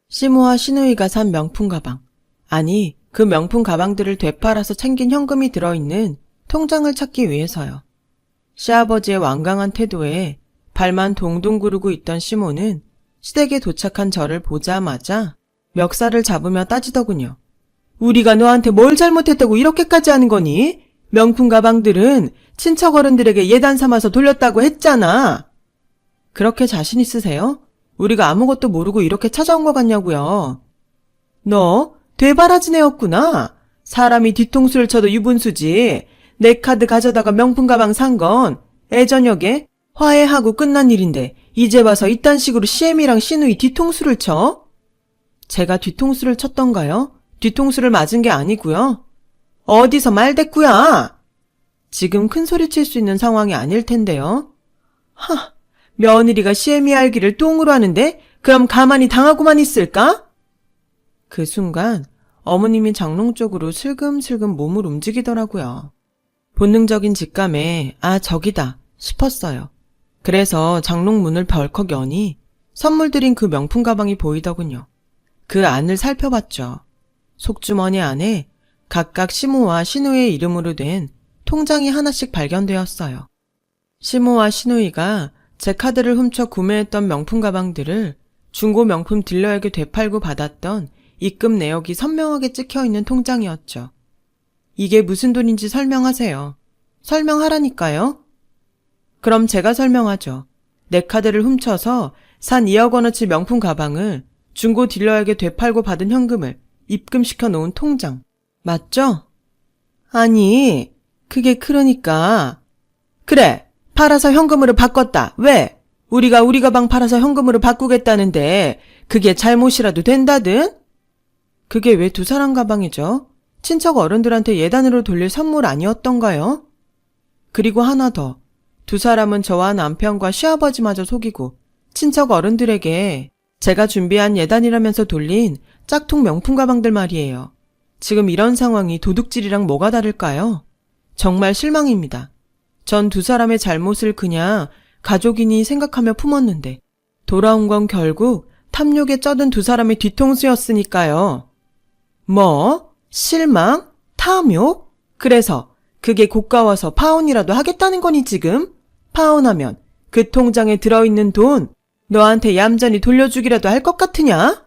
시모와 시누이가 산 명품 가방, 아니 그 명품 가방들을 되팔아서 챙긴 현금이 들어있는 통장을 찾기 위해서요. 시아버지의 완강한 태도에 발만 동동 구르고 있던 시모는 시댁에 도착한 저를 보자마자 멱살을 잡으며 따지더군요. 우리가 너한테 뭘 잘못했다고 이렇게까지 하는 거니? 명품 가방들은 친척 어른들에게 예단 삼아서 돌렸다고 했잖아. 그렇게 자신 있으세요? 우리가 아무것도 모르고 이렇게 찾아온 것 같냐고요. 너 되바라진 애였구나. 사람이 뒤통수를 쳐도 유분수지. 내 카드 가져다가 명품 가방 산 건 애저녁에 화해하고 끝난 일인데 이제 와서 이딴 식으로 시엠이랑 시누이 뒤통수를 쳐? 제가 뒤통수를 쳤던가요? 뒤통수를 맞은 게 아니고요. 어디서 말대꾸야? 지금 큰 소리 칠 수 있는 상황이 아닐 텐데요. 며느리가 시엠이 알기를 똥으로 하는데 그럼 가만히 당하고만 있을까? 그 순간 어머님이 장롱 쪽으로 슬금슬금 몸을 움직이더라고요. 본능적인 직감에 저기다 싶었어요. 그래서 장롱 문을 벌컥 여니 선물 드린 그 명품 가방이 보이더군요. 그 안을 살펴봤죠. 속주머니 안에 각각 시모와 시누이의 이름으로 된 통장이 하나씩 발견되었어요. 시모와 시누이가 제 카드를 훔쳐 구매했던 명품 가방들을 중고 명품 딜러에게 되팔고 받았던 입금 내역이 선명하게 찍혀있는 통장이었죠. 이게 무슨 돈인지 설명하세요. 설명하라니까요. 그럼 제가 설명하죠. 내 카드를 훔쳐서 산 2억 원어치 명품 가방을 중고 딜러에게 되팔고 받은 현금을 입금시켜 놓은 통장. 맞죠? 아니, 그게 그러니까. 그래, 팔아서 현금으로 바꿨다. 왜? 우리가 우리 가방 팔아서 현금으로 바꾸겠다는데 그게 잘못이라도 된다든? 그게 왜 두 사람 가방이죠? 친척 어른들한테 예단으로 돌릴 선물 아니었던가요? 그리고 하나 더. 두 사람은 저와 남편과 시아버지마저 속이고 친척 어른들에게 제가 준비한 예단이라면서 돌린 짝퉁 명품 가방들 말이에요. 지금 이런 상황이 도둑질이랑 뭐가 다를까요? 정말 실망입니다. 전 두 사람의 잘못을 그냥 가족이니 생각하며 품었는데 돌아온 건 결국 탐욕에 쩌든 두 사람의 뒤통수였으니까요. 뭐? 실망? 탐욕? 그래서 그게 고가워서 파혼이라도 하겠다는 거니 지금? 파혼하면 그 통장에 들어있는 돈 너한테 얌전히 돌려주기라도 할 것 같으냐?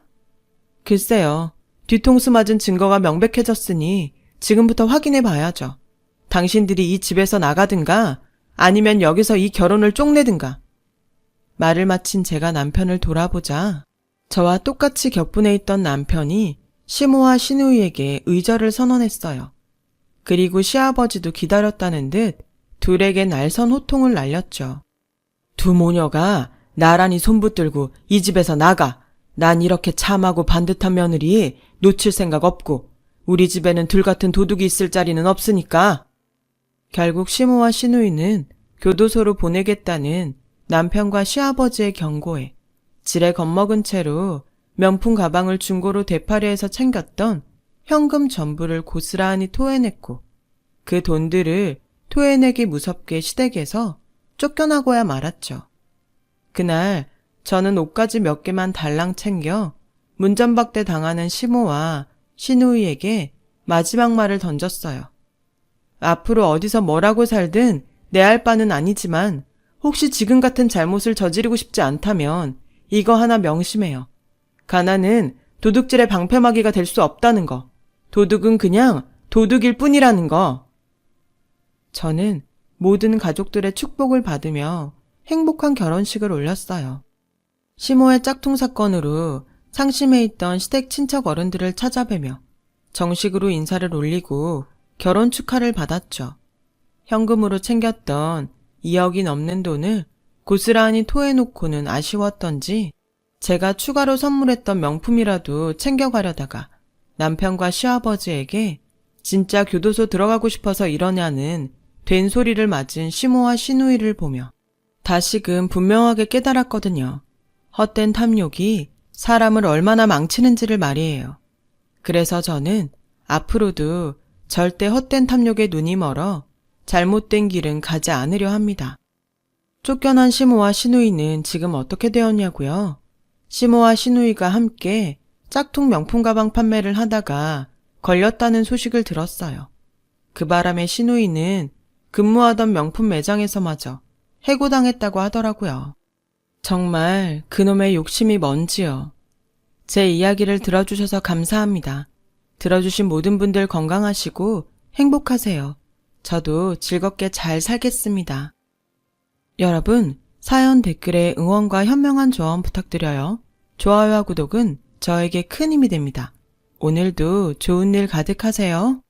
글쎄요. 뒤통수 맞은 증거가 명백해졌으니 지금부터 확인해 봐야죠. 당신들이 이 집에서 나가든가 아니면 여기서 이 결혼을 쪽내든가. 말을 마친 제가 남편을 돌아보자 저와 똑같이 격분해 있던 남편이 시모와 시누이에게 의절을 선언했어요. 그리고 시아버지도 기다렸다는 듯 둘에게 날선 호통을 날렸죠. 두 모녀가 나란히 손붙들고 이 집에서 나가. 난 이렇게 참하고 반듯한 며느리 놓칠 생각 없고 우리 집에는 둘 같은 도둑이 있을 자리는 없으니까. 결국 시모와 시누이는 교도소로 보내겠다는 남편과 시아버지의 경고에 지레 겁먹은 채로 명품 가방을 중고로 되팔이해서 챙겼던 현금 전부를 고스란히 토해냈고 그 돈들을 토해내기 무섭게 시댁에서 쫓겨나고야 말았죠. 그날 저는 옷가지 몇 개만 달랑 챙겨 문전박대 당하는 시모와 시누이에게 마지막 말을 던졌어요. 앞으로 어디서 뭐라고 살든 내 할 바는 아니지만 혹시 지금 같은 잘못을 저지르고 싶지 않다면 이거 하나 명심해요. 가난은 도둑질의 방패막이가 될 수 없다는 거. 도둑은 그냥 도둑일 뿐이라는 거. 저는 모든 가족들의 축복을 받으며 행복한 결혼식을 올렸어요. 시모의 짝퉁 사건으로 상심해 있던 시댁 친척 어른들을 찾아뵈며 정식으로 인사를 올리고 결혼 축하를 받았죠. 현금으로 챙겼던 2억이 넘는 돈을 고스란히 토해놓고는 아쉬웠던지 제가 추가로 선물했던 명품이라도 챙겨가려다가 남편과 시아버지에게 진짜 교도소 들어가고 싶어서 이러냐는 된소리를 맞은 시모와 시누이를 보며 다시금 분명하게 깨달았거든요. 헛된 탐욕이 사람을 얼마나 망치는지를 말이에요. 그래서 저는 앞으로도 절대 헛된 탐욕에 눈이 멀어 잘못된 길은 가지 않으려 합니다. 쫓겨난 시모와 시누이는 지금 어떻게 되었냐고요? 시모와 시누이가 함께 짝퉁 명품 가방 판매를 하다가 걸렸다는 소식을 들었어요. 그 바람에 시누이는 근무하던 명품 매장에서마저 해고당했다고 하더라고요. 정말 그놈의 욕심이 뭔지요. 제 이야기를 들어주셔서 감사합니다. 들어주신 모든 분들 건강하시고 행복하세요. 저도 즐겁게 잘 살겠습니다. 여러분, 사연 댓글에 응원과 현명한 조언 부탁드려요. 좋아요와 구독은 저에게 큰 힘이 됩니다. 오늘도 좋은 일 가득하세요.